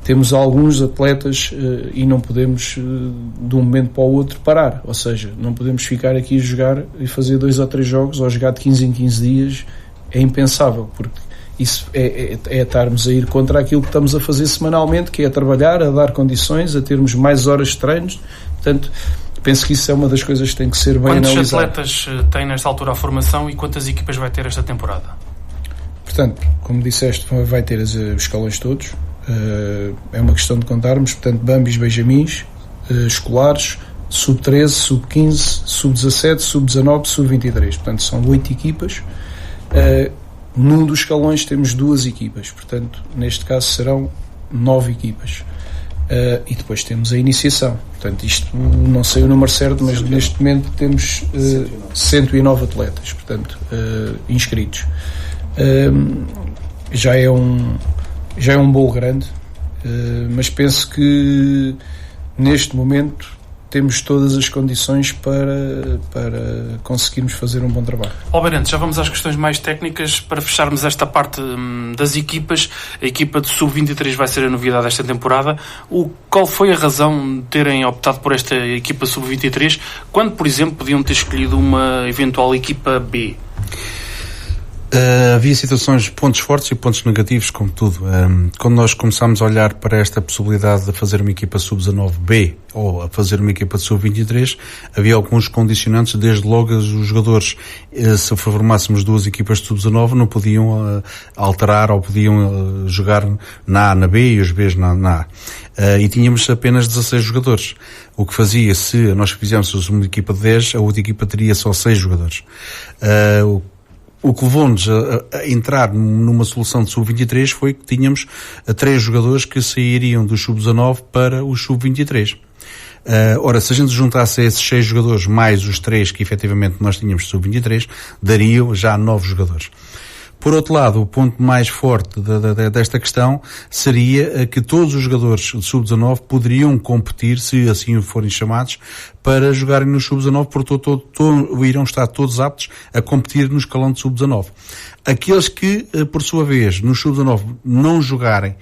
temos alguns atletas e não podemos, de um momento para o outro, parar. Ou seja, não podemos ficar aqui a jogar e fazer 2 ou 3 jogos, ou jogar de 15 em 15 dias, é impensável, porque isso é estarmos a ir contra aquilo que estamos a fazer semanalmente, que é a trabalhar, a dar condições, a termos mais horas de treinos. Portanto, penso que isso é uma das coisas que tem que ser bem analisada. Quantos atletas têm nesta altura a formação e quantas equipas vai ter esta temporada? Portanto, como disseste, vai ter os escalões todos. É uma questão de contarmos. Portanto, bambis, benjamins, escolares, sub-13, sub-15, sub-17, sub-19, sub-23. Portanto, são 8 equipas. Num dos escalões temos 2 equipas. Portanto, neste caso serão 9 equipas. E depois temos a iniciação. Portanto, isto não sei o número certo, mas neste momento temos 109 atletas, portanto, inscritos. Já é um bolo grande, mas penso que neste momento temos todas as condições para conseguirmos fazer um bom trabalho. Alberante, já vamos às questões mais técnicas para fecharmos esta parte das equipas. A equipa de Sub-23 vai ser a novidade desta temporada. Qual foi a razão de terem optado por esta equipa Sub-23 quando, por exemplo, podiam ter escolhido uma eventual equipa B? Havia situações, pontos fortes e pontos negativos, como tudo. Quando nós começámos a olhar para esta possibilidade de fazer uma equipa sub-19B ou a fazer uma equipa de sub-23, havia alguns condicionantes, desde logo os jogadores, se formássemos 2 equipas de sub-19, não podiam alterar ou podiam jogar na A, na B e os Bs na A. E tínhamos apenas 16 jogadores. O que fazia, se nós fizéssemos uma equipa de 10, a outra equipa teria só 6 jogadores. O que levou-nos a entrar numa solução de sub-23 foi que tínhamos 3 jogadores que sairiam do sub-19 para o sub-23. Ora, se a gente juntasse esses 6 jogadores mais os 3 que efetivamente nós tínhamos de sub-23, dariam já 9 jogadores. Por outro lado, o ponto mais forte desta questão seria que todos os jogadores de sub-19 poderiam competir, se assim forem chamados, para jogarem no sub-19, porque irão estar todos aptos a competir no escalão de sub-19. Aqueles que, por sua vez, no sub-19 não jogarem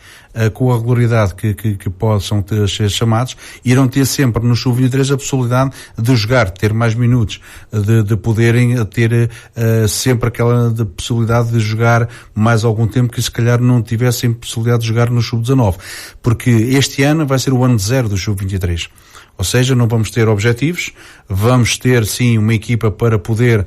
com a regularidade que possam ser chamados, irão ter sempre no sub-23 a possibilidade de jogar, de ter mais minutos, de poderem ter sempre aquela possibilidade de jogar mais algum tempo que se calhar não tivessem possibilidade de jogar no sub-19. Porque este ano vai ser o ano 0 do sub-23. Ou seja, não vamos ter objetivos, vamos ter sim uma equipa para poder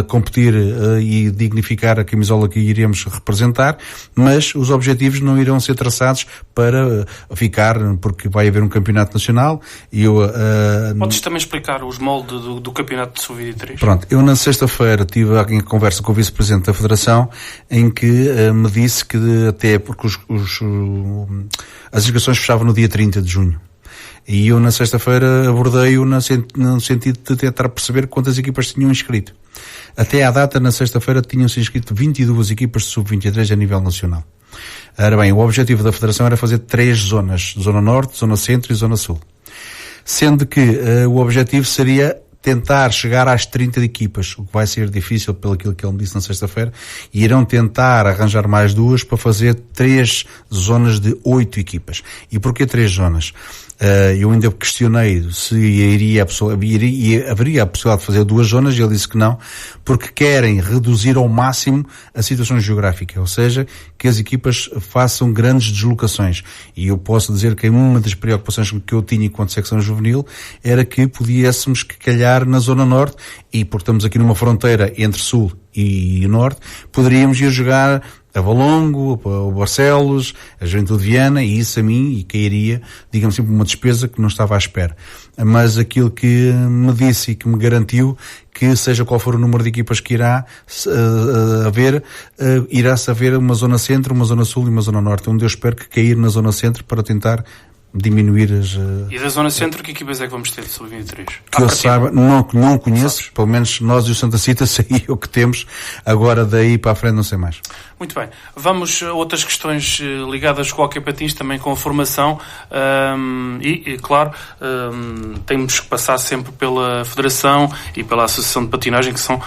competir e dignificar a camisola que iremos representar, mas os objetivos não irão ser traçados para ficar, porque vai haver um campeonato nacional. Podes também explicar os moldes do campeonato de Sub-23? Pronto, eu na sexta-feira tive em conversa com o vice-presidente da Federação, em que me disse que até porque as inscrições fechavam no dia 30 de junho. E eu na sexta-feira abordei-o no sentido de tentar perceber quantas equipas tinham inscrito. Até à data, na sexta-feira, tinham-se inscrito 22 equipas de sub-23 a nível nacional. Ora bem, o objetivo da Federação era fazer 3 zonas: Zona Norte, Zona Centro e Zona Sul. Sendo que o objetivo seria tentar chegar às 30 equipas, o que vai ser difícil pelo aquilo que ele me disse na sexta-feira, e irão tentar arranjar mais 2 para fazer 3 zonas de 8 equipas. E porquê 3 zonas? Eu ainda questionei se haveria a possibilidade de fazer 2 zonas, e ele disse que não, porque querem reduzir ao máximo a situação geográfica, ou seja, que as equipas façam grandes deslocações. E eu posso dizer que uma das preocupações que eu tinha enquanto secção juvenil era que pudéssemos que calhar na Zona Norte, e porque estamos aqui numa fronteira entre Sul e Norte, poderíamos ir jogar a Valongo, o Barcelos, a Juventude de Viana, e isso a mim, e cairia, digamos sempre, uma despesa que não estava à espera. Mas aquilo que me disse e que me garantiu que seja qual for o número de equipas que irá haver, irá-se haver uma Zona Centro, uma Zona Sul e uma Zona Norte, onde eu espero que cair na Zona Centro para tentar diminuir as... E da Zona Centro, que equipas é que vamos ter de sub-23? Que eu saiba, não conheço, pelo menos nós e o Santa Cita sei o que temos, agora daí para a frente não sei mais. Muito bem. Vamos a outras questões ligadas com o hóquei patins, também com a formação e claro, temos que passar sempre pela Federação e pela Associação de Patinagem, que são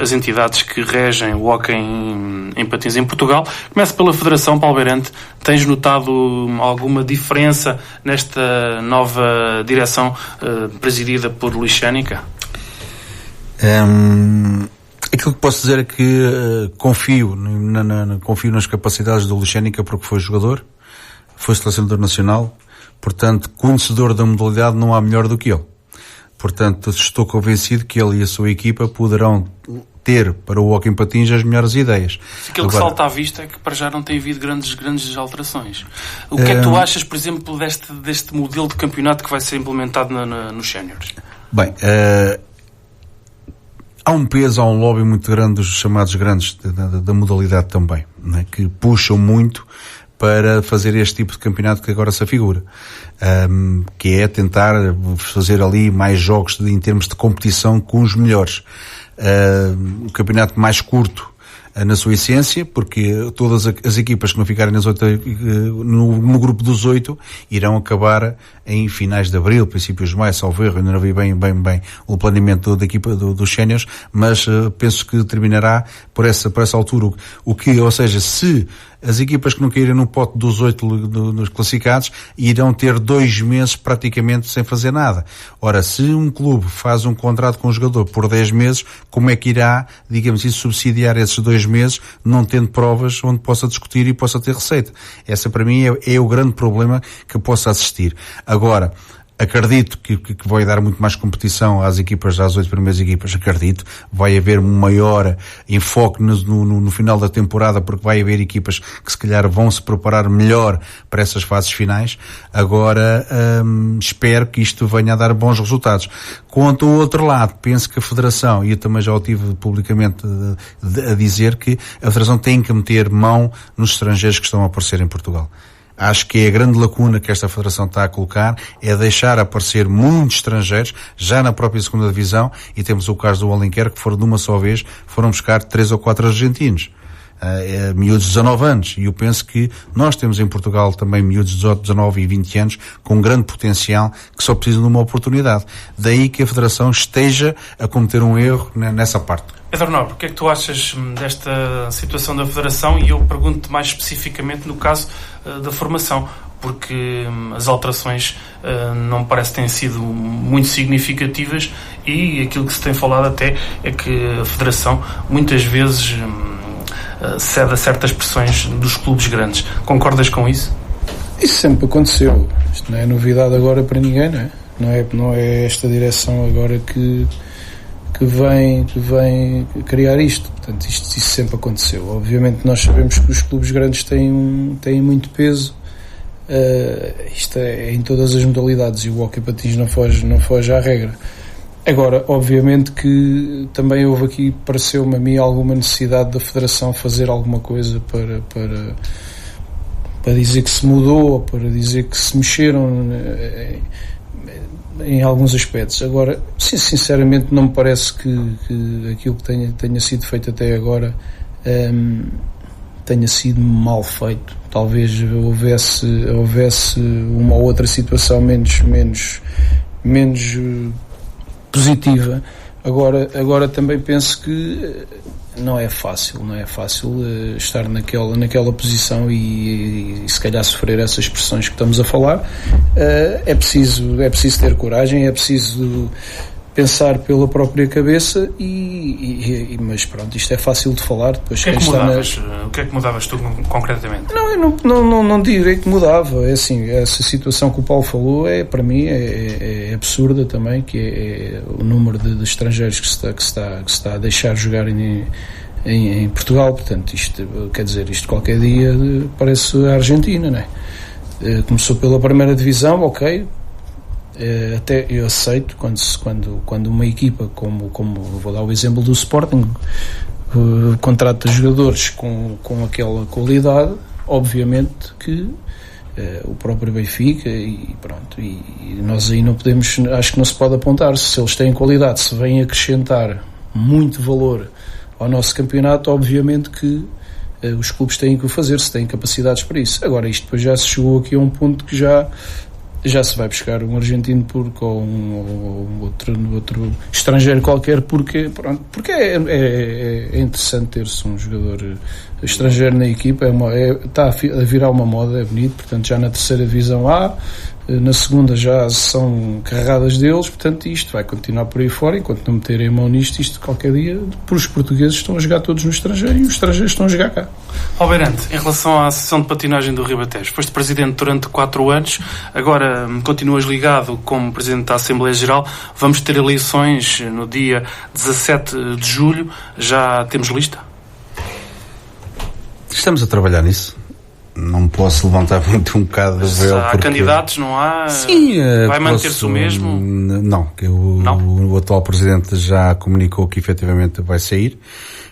as entidades que regem o hóquei em patins em Portugal. Começo pela Federação. Paulo Beirante, tens notado alguma diferença nesta nova direção presidida por Luís Xénica? Aquilo que posso dizer é que confio nas capacidades do Luís Xénica, porque foi jogador, foi selecionador nacional, portanto, conhecedor da modalidade, não há melhor do que ele. Portanto, estou convencido que ele e a sua equipa poderão ter para o hóquei em patins as melhores ideias. Aquilo que salta à vista é que para já não tem havido grandes alterações. O que é que tu achas, por exemplo, deste modelo de campeonato que vai ser implementado nos séniores? Bem, há um peso, há um lobby muito grande dos chamados grandes da modalidade também, né, que puxam muito para fazer este tipo de campeonato que agora se afigura, que é tentar fazer ali mais jogos em termos de competição com os melhores. Um campeonato mais curto na sua essência, porque todas as equipas que não ficarem no grupo dos 8 irão acabar em finais de abril, princípios de maio, salvo erro. Ainda não vi bem o planeamento da equipa dos séniores, mas penso que terminará por essa altura. Ou seja, se as equipas que não caírem no pote dos 8 nos classificados irão ter 2 meses praticamente sem fazer nada. Ora, se um clube faz um contrato com um jogador por 10 meses, como é que irá, digamos isso, subsidiar esses 2 meses, não tendo provas onde possa discutir e possa ter receita? Essa, para mim, é o grande problema que possa assistir. Agora, acredito que vai dar muito mais competição às 8 primeiras equipas. Acredito, vai haver um maior enfoque no final da temporada, porque vai haver equipas que se calhar vão se preparar melhor para essas fases finais. Agora, espero que isto venha a dar bons resultados. Quanto ao outro lado, penso que a Federação, e eu também já o tive publicamente a dizer, que a Federação tem que meter mão nos estrangeiros que estão a aparecer em Portugal. Acho que é a grande lacuna que esta Federação está a colocar, é deixar aparecer muitos estrangeiros, já na própria segunda divisão, e temos o caso do Alenquer, que foram de uma só vez, foram buscar 3 ou 4 argentinos, miúdos de 19 anos, e eu penso que nós temos em Portugal também miúdos de 19 e 20 anos, com grande potencial, que só precisam de uma oportunidade. Daí que a Federação esteja a cometer um erro nessa parte. Pedro Nobre, o que é que tu achas desta situação da Federação? E eu pergunto mais especificamente no caso da formação, porque as alterações não me parece que têm sido muito significativas, e aquilo que se tem falado até é que a Federação muitas vezes cede a certas pressões dos clubes grandes. Concordas com isso? Isso sempre aconteceu. Isto não é novidade agora para ninguém, não é? Não é esta direção agora que vem criar isto. Portanto, isto sempre aconteceu. Obviamente nós sabemos que os clubes grandes têm muito peso. Isto é em todas as modalidades, e o hóquei patins não foge à regra. Agora, obviamente que também houve aqui, pareceu-me a mim, alguma necessidade da Federação fazer alguma coisa para dizer que se mudou, ou para dizer que se mexeram em alguns aspectos. Agora, sinceramente, não me parece que aquilo que tenha sido feito até agora tenha sido mal feito. Talvez houvesse uma ou outra situação menos positiva. Agora também penso que não é fácil estar naquela posição e se calhar sofrer essas pressões que estamos a falar. É preciso ter coragem, é preciso pensar pela própria cabeça, mas pronto, isto é fácil de falar. Depois o que é que mudavas tu concretamente? Eu não direi que mudava. É assim, essa situação que o Paulo falou para mim é absurda também, que é o número de estrangeiros que se está a deixar jogar em Portugal. Portanto, isto quer dizer, isto qualquer dia parece a Argentina, não é? Começou pela primeira divisão, ok. Até eu aceito quando uma equipa como vou dar o exemplo do Sporting, contrata jogadores com aquela qualidade, obviamente que o próprio Benfica e pronto, e nós aí não podemos, acho que não se pode apontar se eles têm qualidade, se vêm acrescentar muito valor ao nosso campeonato, obviamente que os clubes têm que o fazer, se têm capacidades para isso. Agora isto depois já se chegou aqui a um ponto que já se vai buscar um argentino ou outro estrangeiro qualquer, porque é interessante ter-se um jogador estrangeiro na equipa, está a virar uma moda, é bonito, portanto já na terceira divisão há, na segunda já são carregadas deles, portanto isto vai continuar por aí fora, enquanto não meterem a mão nisto, isto qualquer dia, por os portugueses estão a jogar todos no estrangeiro e os estrangeiros estão a jogar cá. Albeirante, em relação à Associação de Patinagem do Ribatejo, foste presidente durante 4 anos, agora continuas ligado como presidente da Assembleia Geral, vamos ter eleições no dia 17 de julho, já temos lista? Estamos a trabalhar nisso. Não posso levantar muito um bocado do véu. Há candidatos, não há? Sim, vai manter-se o mesmo? Não, o atual presidente já comunicou que efetivamente vai sair.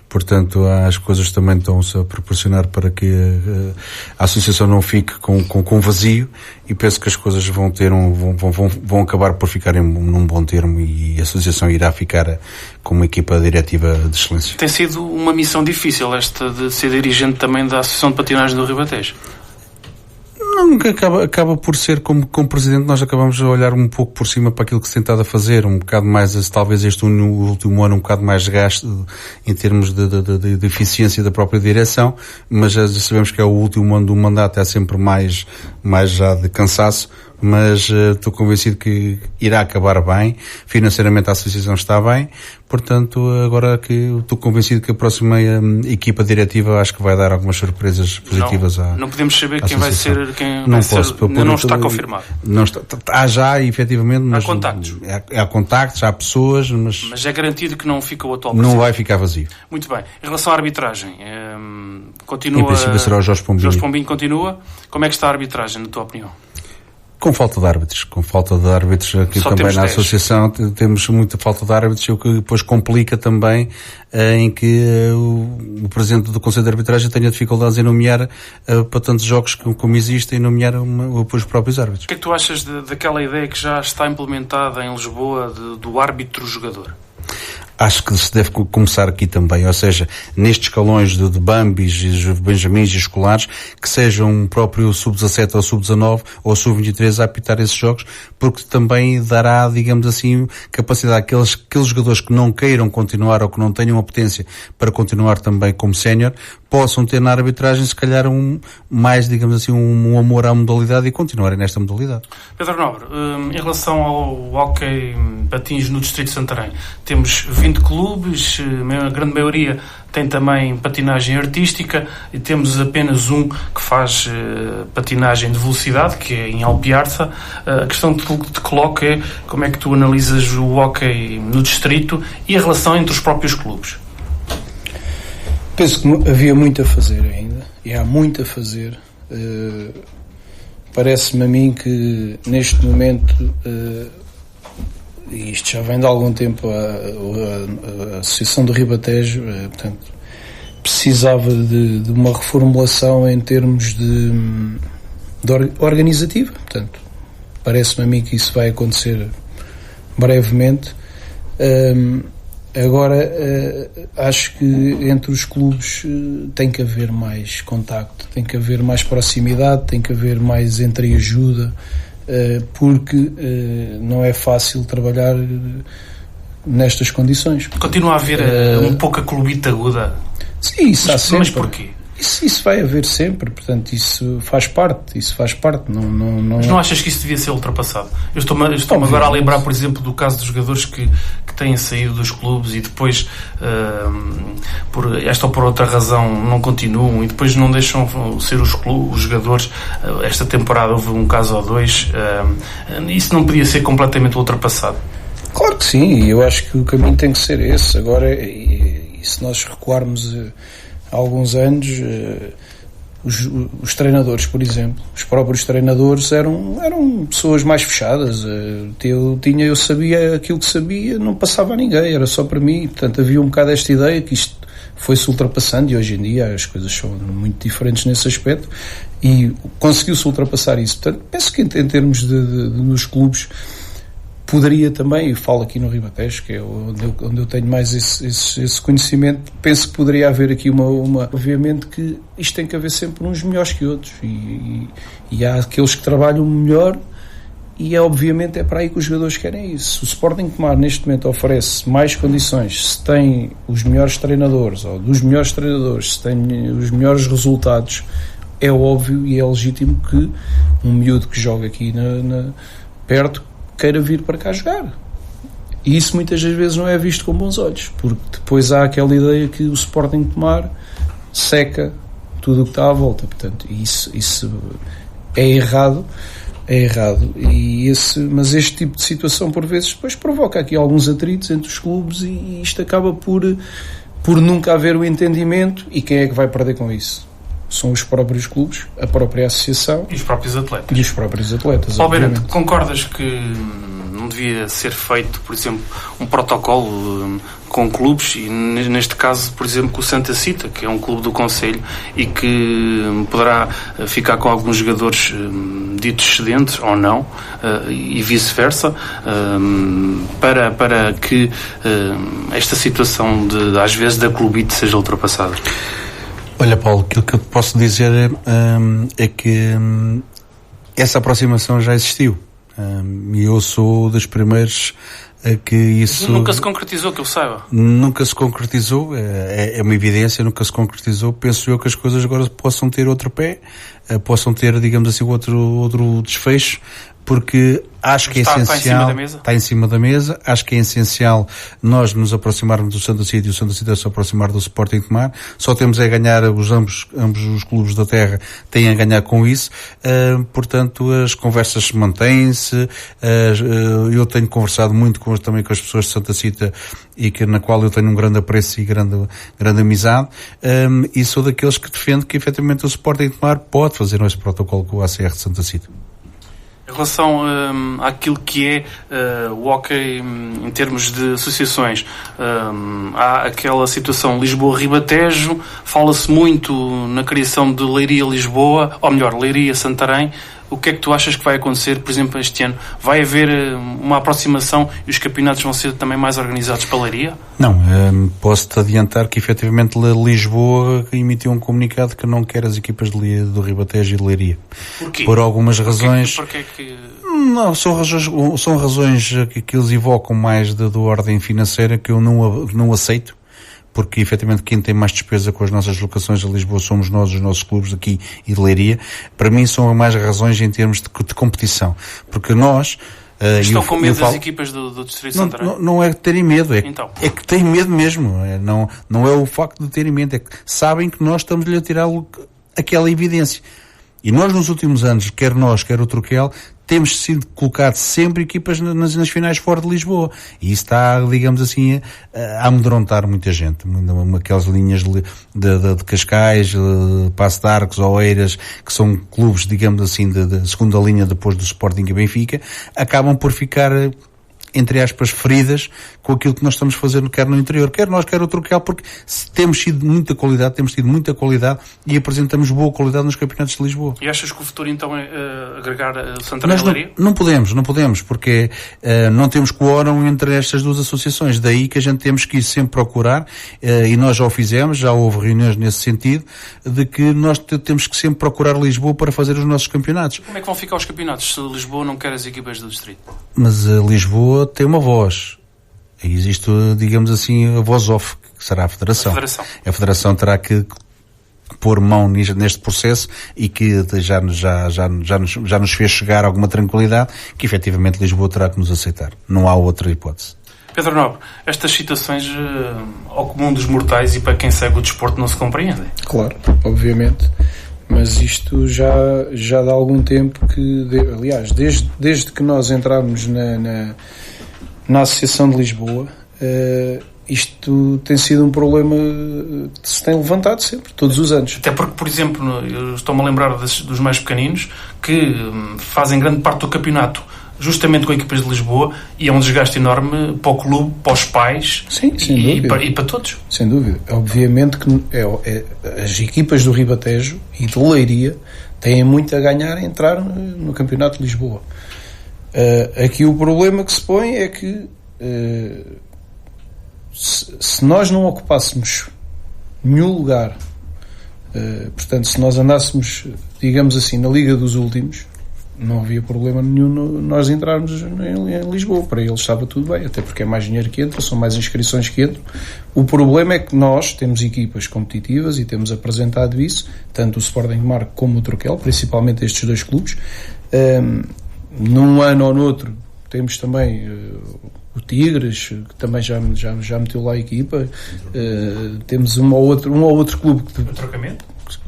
Portanto, as coisas também estão-se a proporcionar para que a associação não fique com vazio, e penso que as coisas vão acabar por ficar num bom termo, e a associação irá ficar com uma equipa diretiva de excelência. Tem sido uma missão difícil esta de ser dirigente também da Associação de Patinagem do Ribatejo? Nunca acaba por ser, como presidente, nós acabamos a olhar um pouco por cima para aquilo que se tem estado a fazer, um bocado mais, talvez este último ano, um bocado mais gasto em termos de eficiência da própria direção, mas já sabemos que é o último ano do mandato, é sempre mais já de cansaço, mas estou convencido que irá acabar bem, financeiramente a associação está bem, portanto agora que estou convencido que a próxima equipa diretiva acho que vai dar algumas surpresas positivas à Não podemos saber quem vai ser, não está confirmado. Não está, há já, efetivamente, mas há contactos. Há contactos, há pessoas, mas é garantido que não fica o atual presidente. Não vai ficar vazio. Muito bem. Em relação à arbitragem, continua... Em princípio será o Jorge Pombinho. Jorge Pombinho continua. Como é que está a arbitragem, na tua opinião? Com falta de árbitros aqui Só também na 10. associação temos muita falta de árbitros, o que depois complica também em que o presidente do Conselho de Arbitragem tenha dificuldades em nomear para tantos jogos como existem, em nomear os próprios árbitros. O que é que tu achas daquela ideia que já está implementada em Lisboa do árbitro-jogador? Acho que se deve começar aqui também, ou seja, nestes escalões de Bambis, Benjamins e escolares, que sejam o próprio sub-17 ou sub-19 ou sub-23 a apitar esses jogos, porque também dará, digamos assim, capacidade àqueles jogadores que não queiram continuar ou que não tenham a potência para continuar também como sénior, possam ter na arbitragem, se calhar, mais, digamos assim, um amor à modalidade e continuarem nesta modalidade. Pedro Nobre, em relação ao hóquei patins no Distrito de Santarém, temos 20 clubes, a grande maioria tem também patinagem artística e temos apenas um que faz patinagem de velocidade, que é em Alpiarça. A questão que te coloco é como é que tu analisas o hóquei no Distrito e a relação entre os próprios clubes? Penso que havia muito a fazer ainda, e há muito a fazer. Parece-me a mim que neste momento, e isto já vem de algum tempo, a Associação do Ribatejo, portanto, precisava de uma reformulação em termos de organizativa. Portanto, parece-me a mim que isso vai acontecer brevemente. Agora, acho que entre os clubes tem que haver mais contacto, tem que haver mais proximidade, tem que haver mais entreajuda, porque não é fácil trabalhar nestas condições. Continua a haver um pouco a clubita aguda? Sim, isso há sempre. Mas porquê? Isso vai haver sempre, portanto, isso faz parte. Mas não achas que isso devia ser ultrapassado? Eu estou-me agora a lembrar, por exemplo, do caso dos jogadores que têm saído dos clubes e depois, por esta ou por outra razão, não continuam e depois não deixam ser os jogadores. Esta temporada houve um caso ou dois. Isso não podia ser completamente ultrapassado? Claro que sim, e eu acho que o caminho tem que ser esse. Agora, e se nós recuarmos há alguns anos, os treinadores, por exemplo, os próprios treinadores eram pessoas mais fechadas. Eu sabia aquilo que sabia, não passava a ninguém, era só para mim. Portanto, havia um bocado esta ideia que isto foi-se ultrapassando, e hoje em dia as coisas são muito diferentes nesse aspecto, e conseguiu-se ultrapassar isso. Portanto, penso que em termos nos clubes poderia também, e falo aqui no Ribatejo, que é onde eu tenho mais esse conhecimento, penso que poderia haver aqui uma... Obviamente que isto tem que haver sempre uns melhores que outros, e há aqueles que trabalham melhor, e obviamente é para aí que os jogadores querem isso. Se o Sporting Tomar neste momento oferece mais condições, se tem os melhores treinadores, ou dos melhores treinadores, se tem os melhores resultados, é óbvio e é legítimo que um miúdo que joga aqui perto queira vir para cá jogar. E isso muitas das vezes não é visto com bons olhos, porque depois há aquela ideia que o Sporting Tomar seca tudo o que está à volta. Portanto, isso é errado. Mas este tipo de situação por vezes depois provoca aqui alguns atritos entre os clubes, e isto acaba por nunca haver o entendimento. E quem é que vai perder com isso? São os próprios clubes, a própria associação e os próprios atletas. Paulo Bennett, concordas que não devia ser feito, por exemplo, um protocolo com clubes, e neste caso, por exemplo, com o Santa Cita, que é um clube do Conselho e que poderá ficar com alguns jogadores ditos excedentes ou não, e vice-versa, para que esta situação às vezes da clubite seja ultrapassada? Olha, Paulo, aquilo que eu posso dizer é que essa aproximação já existiu, e eu sou dos primeiros a que isso... Nunca se concretizou, que eu saiba. Nunca se concretizou, é uma evidência, nunca se concretizou. Penso eu que as coisas agora possam ter outro pé, possam ter, digamos assim, outro desfecho, porque acho que é essencial... Está em cima da mesa. Acho que é essencial nós nos aproximarmos do Santa Cita e o Santa Cita se aproximar do Sporting Tomar. Só temos a ganhar, ambos os clubes da terra têm a ganhar com isso. Portanto, as conversas se mantêm-se. Eu tenho conversado muito também com as pessoas de Santa Cita, e na qual eu tenho um grande apreço e grande amizade. E sou daqueles que defendo que efetivamente o Sporting Tomar pode fazer esse protocolo com o ACR de Santa Cita. Em relação àquilo que é o hóquei em termos de associações, há aquela situação Lisboa-Ribatejo, fala-se muito na criação de Leiria-Lisboa, ou melhor, Leiria-Santarém. O que é que tu achas que vai acontecer, por exemplo, este ano? Vai haver uma aproximação e os campeonatos vão ser também mais organizados para Leiria? Não, posso-te adiantar que efetivamente Lisboa emitiu um comunicado que não quer as equipas do Ribatejo e de Leiria. Porquê? Por algumas razões... Porquê que... Não, são razões que eles evocam mais da ordem financeira, que eu não aceito. Porque efetivamente quem tem mais despesa com as nossas locações a Lisboa somos nós, os nossos clubes aqui e de Leiria. Para mim são mais razões em termos de competição, porque nós... Estão com medo das equipas do Distrito de Santarém? Não é terem medo, é que têm medo mesmo. Não é o facto de terem medo, é que sabem que nós estamos-lhe a tirar aquela evidência. E nós nos últimos anos, quer nós, quer o Troquel, temos sido colocados sempre equipas nas finais fora de Lisboa. E isso está, digamos assim, a amedrontar muita gente. Aquelas linhas de Cascais, Passo de Arcos, Oeiras, que são clubes, digamos assim, de segunda linha depois do Sporting e Benfica, acabam por ficar, entre aspas, feridas com aquilo que nós estamos fazendo, quer no interior, quer nós, quer o Troquel, porque temos tido muita qualidade e apresentamos boa qualidade nos campeonatos de Lisboa. E achas que o futuro então é agregar Santarém e Leiria? Não podemos, porque não temos quórum entre estas duas associações, daí que a gente temos que ir sempre procurar, e nós já o fizemos, já houve reuniões nesse sentido, de que nós temos que sempre procurar Lisboa para fazer os nossos campeonatos. Como é que vão ficar os campeonatos se Lisboa não quer as equipas do distrito? Mas Lisboa tem uma voz. Existe, digamos assim, a voz off, que será a Federação. A Federação terá que pôr mão neste processo, e que já nos fez chegar alguma tranquilidade, que efetivamente Lisboa terá que nos aceitar. Não há outra hipótese. Pedro Nobre, estas situações ao comum dos mortais e para quem segue o desporto não se compreendem? Claro, obviamente. Mas isto já dá algum tempo que... Aliás, desde que nós entramos na Associação de Lisboa, isto tem sido um problema que se tem levantado sempre, todos os anos. Até porque, por exemplo, eu estou-me a lembrar dos mais pequeninos, que fazem grande parte do campeonato justamente com equipas de Lisboa, e é um desgaste enorme para o clube, para os pais. Sim, sem dúvida. E para todos. Sem dúvida. Obviamente que as equipas do Ribatejo e do Leiria têm muito a ganhar a entrar no Campeonato de Lisboa. Aqui o problema que se põe é que se nós não ocupássemos nenhum lugar, portanto, se nós andássemos, digamos assim, na Liga dos Últimos, não havia problema nenhum nós entrarmos em Lisboa. Para eles estava tudo bem, até porque é mais dinheiro que entra, são mais inscrições que entram. O problema é que nós temos equipas competitivas e temos apresentado isso, tanto o Sporting de Marco como o Turquel, principalmente estes dois clubes. Num ano ou noutro temos também o Tigres, que também já meteu lá a equipa. Temos um ou outro clube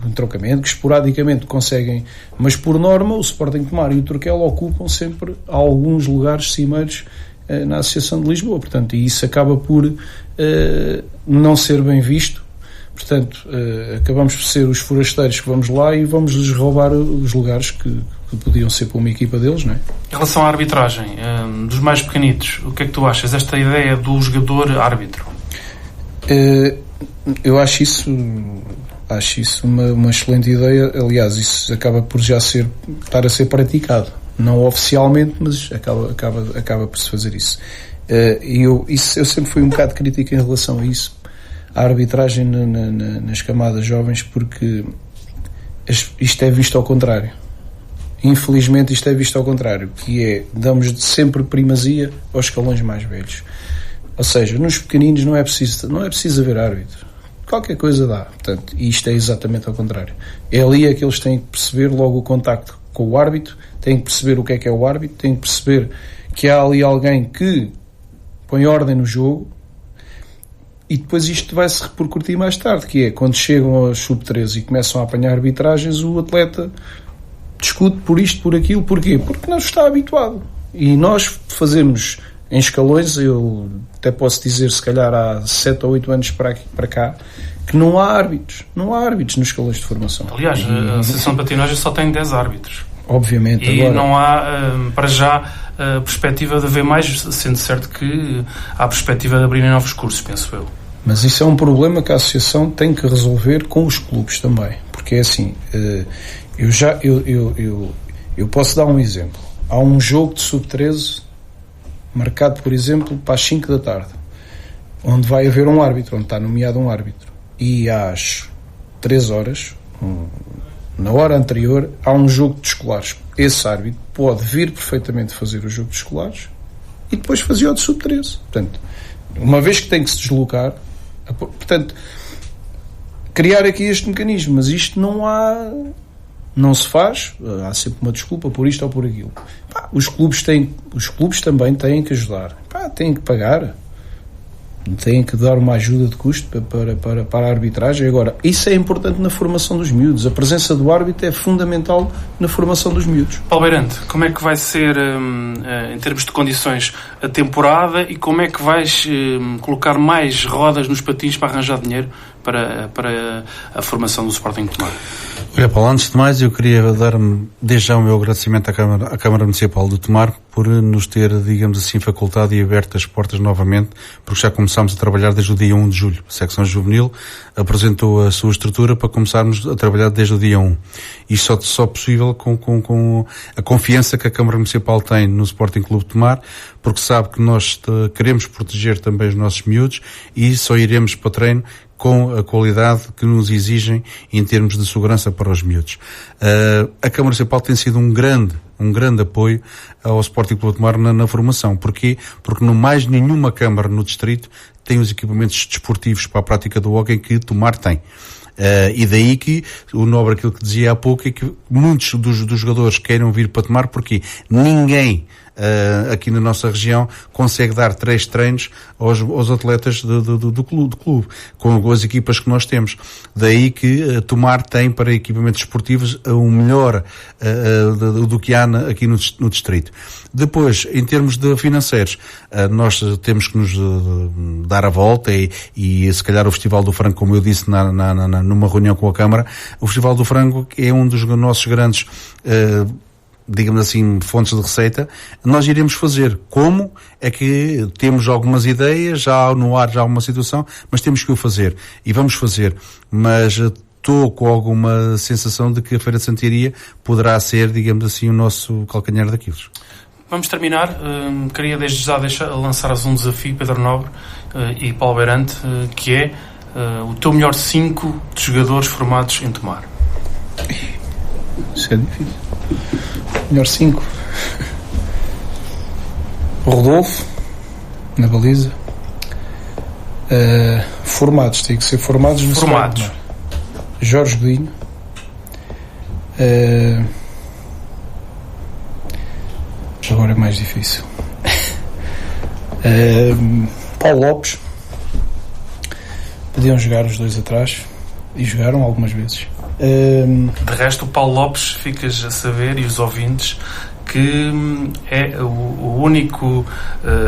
um trocamento que esporadicamente conseguem, mas por norma o Sporting Tomar e o Turquel ocupam sempre alguns lugares cimeiros na Associação de Lisboa, portanto, e isso acaba por não ser bem visto. Portanto, acabamos por ser os forasteiros que vamos lá e vamos-lhes roubar os lugares que podiam ser para uma equipa deles, não é? Em relação à arbitragem, dos mais pequenitos, o que é que tu achas desta ideia do jogador árbitro? Eu acho isso uma excelente ideia. Aliás, isso acaba por já estar a ser praticado, não oficialmente, mas acaba por se fazer isso. Eu sempre fui um bocado crítico em relação a isso, a arbitragem nas camadas jovens, porque isto é visto ao contrário. Infelizmente isto é visto ao contrário, que é, damos sempre primazia aos escalões mais velhos. Ou seja, nos pequeninos não é preciso haver árbitro. Qualquer coisa dá. Portanto, isto é exatamente ao contrário. É ali que eles têm que perceber logo o contacto com o árbitro, têm que perceber o que é o árbitro, têm que perceber que há ali alguém que põe ordem no jogo. E depois isto vai se repercutir mais tarde, que é quando chegam aos sub-13 e começam a apanhar arbitragens, o atleta discute por isto, por aquilo. Porquê? Porque não está habituado. E nós fazemos em escalões, eu até posso dizer, se calhar há 7 ou 8 anos para cá, que não há árbitros. Não há árbitros nos escalões de formação. Aliás, a Associação de Patinagem só tem 10 árbitros. Obviamente. E agora não há, para já, a perspectiva de haver mais, sendo certo que há a perspectiva de abrirem novos cursos, penso eu. Mas isso é um problema que a Associação tem que resolver com os clubes também. Porque é assim, eu posso dar um exemplo. Há um jogo de sub-13 marcado, por exemplo, para as 5 da tarde, onde vai haver um árbitro, onde está nomeado um árbitro. E às 3 horas, na hora anterior, há um jogo de escolares. Esse árbitro pode vir perfeitamente fazer o jogo de escolares e depois fazer o de sub-13. Portanto, uma vez que tem que se deslocar, portanto, criar aqui este mecanismo, mas isto não se faz, há sempre uma desculpa por isto ou por aquilo. Os clubes também têm que ajudar, têm que pagar, têm que dar uma ajuda de custo para a arbitragem. Agora, isso é importante na formação dos miúdos. A presença do árbitro é fundamental na formação dos miúdos. Paulo Beirante, como é que vai ser, em termos de condições, a temporada, e como é que vais colocar mais rodas nos patins para arranjar dinheiro para a formação do Sporting de Tomar? Olha, Paulo, antes de mais eu queria dar desde já o meu agradecimento à Câmara Municipal de Tomar por nos ter, digamos assim, facultado e aberto as portas novamente, porque já começámos a trabalhar desde o dia 1 de julho. A secção juvenil apresentou a sua estrutura para começarmos a trabalhar desde o dia 1. Isto só possível com a confiança que a Câmara Municipal tem no Sporting Clube de Tomar, porque sabe que nós queremos proteger também os nossos miúdos e só iremos para o treino com a qualidade que nos exigem em termos de segurança para os miúdos. A Câmara Municipal tem sido um grande apoio ao Sporting Clube de Tomar na formação. Porquê? Porque não mais nenhuma Câmara no distrito tem os equipamentos desportivos para a prática do hóquei que Tomar tem. E daí que o Nobre, aquilo que dizia há pouco, é que muitos dos jogadores queiram vir para Tomar, porque ninguém aqui na nossa região consegue dar 3 treinos aos atletas do clube, com as equipas que nós temos. Daí que Tomar tem para equipamentos esportivos o melhor do que há aqui no distrito. Depois, em termos de financeiros, nós temos que nos dar a volta e se calhar o Festival do Frango, como eu disse numa reunião com a Câmara, o Festival do Frango é um dos nossos grandes digamos assim, fontes de receita, nós iremos fazer. Como é que temos algumas ideias, já no ar, já há uma situação, mas temos que o fazer. E vamos fazer. Mas estou com alguma sensação de que a Feira de Santiaria poderá ser, digamos assim, o nosso calcanhar daqueles. Vamos terminar. Queria desde já lançar-vos um desafio, Pedro Nobre e Paulo Beirante, que é o teu melhor 5 de jogadores formados em Tomar. Isso é difícil. Melhor 5. Rodolfo, na baliza. Formados, tem que ser formados no Formados. Sport. Jorge Godinho. Agora é mais difícil. Paulo Lopes. Podiam jogar os dois atrás e jogaram algumas vezes. De resto, o Paulo Lopes, ficas a saber, e os ouvintes, que é o único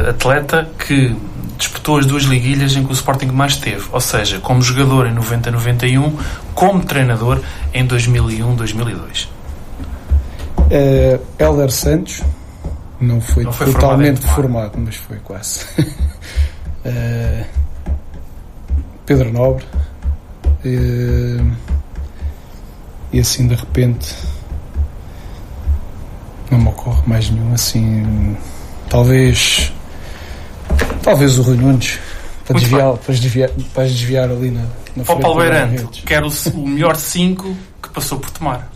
atleta que disputou as 2 liguilhas em que o Sporting mais teve, ou seja, como jogador em 90-91, como treinador em 2001-2002. Hélder Santos não foi totalmente formado, mas foi quase. Pedro Nobre, e assim de repente não me ocorre mais nenhum assim. Talvez o Rui Nunes para desviar ali na frente. Para o Paulo Beirante, quero o melhor 5 que passou por Tomar.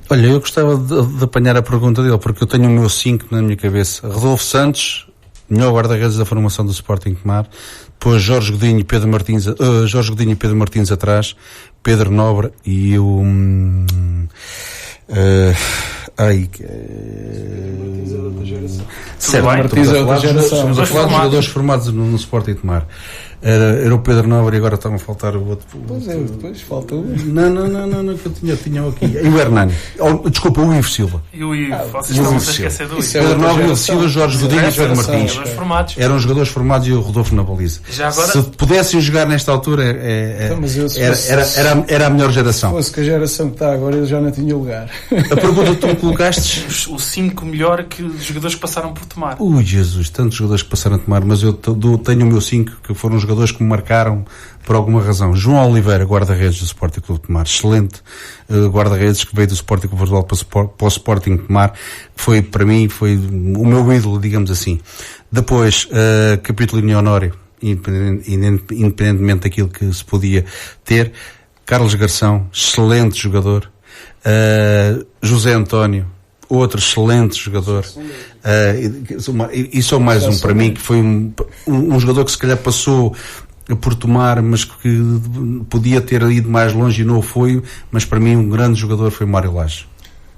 Olha, eu gostava de apanhar a pergunta dele, porque eu tenho o meu 5 na minha cabeça. Rodolfo Santos, melhor guarda-redes da formação do Sporting Tomar. Depois Jorge Godinho e Pedro Martins atrás. Pedro Nobre e o... Certo, Martins é outra geração. Estamos a falar de jogadores formados no Sporting Tomar. Era o Pedro Nobre e agora está-me a faltar o outro. Pois é, depois falta um. Não, que eu tinha aqui. E o Hernani. Desculpa, o Ivo Silva. E o Ivo, vocês estão a esquecer do Ivo. Pedro Nobre, Ivo Silva, Jorge Godinho e Pedro Martins. Eram jogadores formados e o Rodolfo na baliza. Se pudessem jogar nesta altura, era a melhor geração. Se fosse que a geração que está agora, ele já não tinha lugar. A pergunta que tu me colocaste... O 5 melhor que os jogadores que passaram por Tomar. Jesus, tantos jogadores que passaram a Tomar, mas eu tenho o meu 5, que foram jogadores que me marcaram por alguma razão. João Oliveira, guarda-redes do Sporting Clube de Tomar, excelente guarda-redes, que veio do Sporting Clube de Portugal para o Sporting de Tomar, foi, para mim, foi o meu ídolo, digamos assim. Depois, Capitolino Honório, independentemente daquilo que se podia ter. Carlos Garção, excelente jogador. José António, outro excelente jogador. E só mais um para mim, que foi um jogador que se calhar passou por Tomar, mas que podia ter ido mais longe e não foi, mas para mim um grande jogador foi Mário Lage.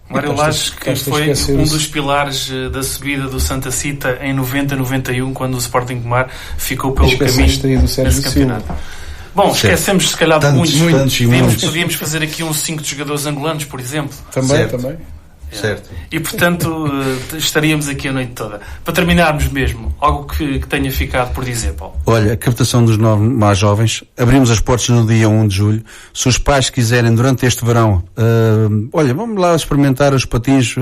Mário Lage, que foi um dos pilares da subida do Santa Cita em 90-91, quando o Sporting Tomar ficou pelo caminho nesse campeonato. Bom, esquecemos se calhar de muitos. Podíamos fazer aqui uns 5 de jogadores angolanos, por exemplo. Também. Certo. E portanto estaríamos aqui a noite toda. Para terminarmos mesmo, algo que tenha ficado por dizer, Paulo. Olha, a captação dos mais jovens, abrimos as portas no dia 1 de julho. Se os pais quiserem durante este verão, vamos lá experimentar os patins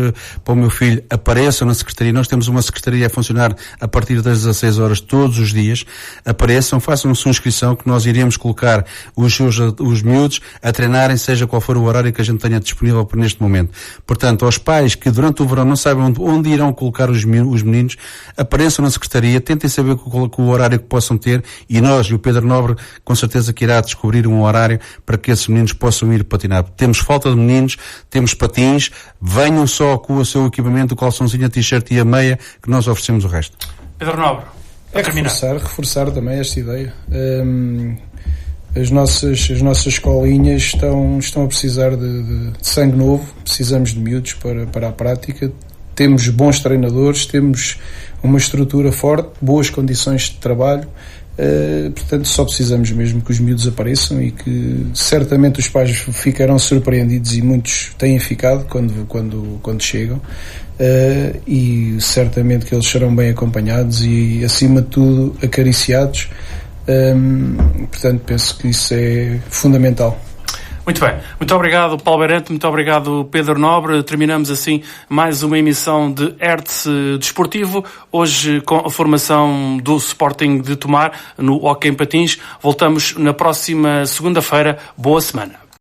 para o meu filho, apareçam na secretaria. Nós temos uma secretaria a funcionar a partir das 16 horas todos os dias. Apareçam, façam a sua inscrição, que nós iremos colocar os miúdos a treinarem, seja qual for o horário que a gente tenha disponível por neste momento. Portanto, aos pais que durante o verão não sabem onde irão colocar os meninos, apareçam na secretaria, tentem saber o horário que possam ter, e nós e o Pedro Nobre com certeza que irá descobrir um horário para que esses meninos possam ir patinar. Temos falta de meninos, temos patins, venham só com o seu equipamento, o calçãozinho, a t-shirt e a meia, que nós oferecemos o resto. Pedro Nobre, reforçar também esta ideia. As nossas escolinhas estão a precisar de sangue novo, precisamos de miúdos para a prática. Temos bons treinadores, temos uma estrutura forte, boas condições de trabalho, portanto só precisamos mesmo que os miúdos apareçam, e que certamente os pais ficarão surpreendidos, e muitos têm ficado quando chegam, e certamente que eles serão bem acompanhados e, acima de tudo, acariciados. Portanto, penso que isso é fundamental. Muito bem, muito obrigado Paulo Beirante, muito obrigado Pedro Nobre. Terminamos assim mais uma emissão de Hertz Desportivo, hoje com a formação do Sporting de Tomar no Hóquei em Patins. Voltamos na próxima segunda-feira. Boa semana.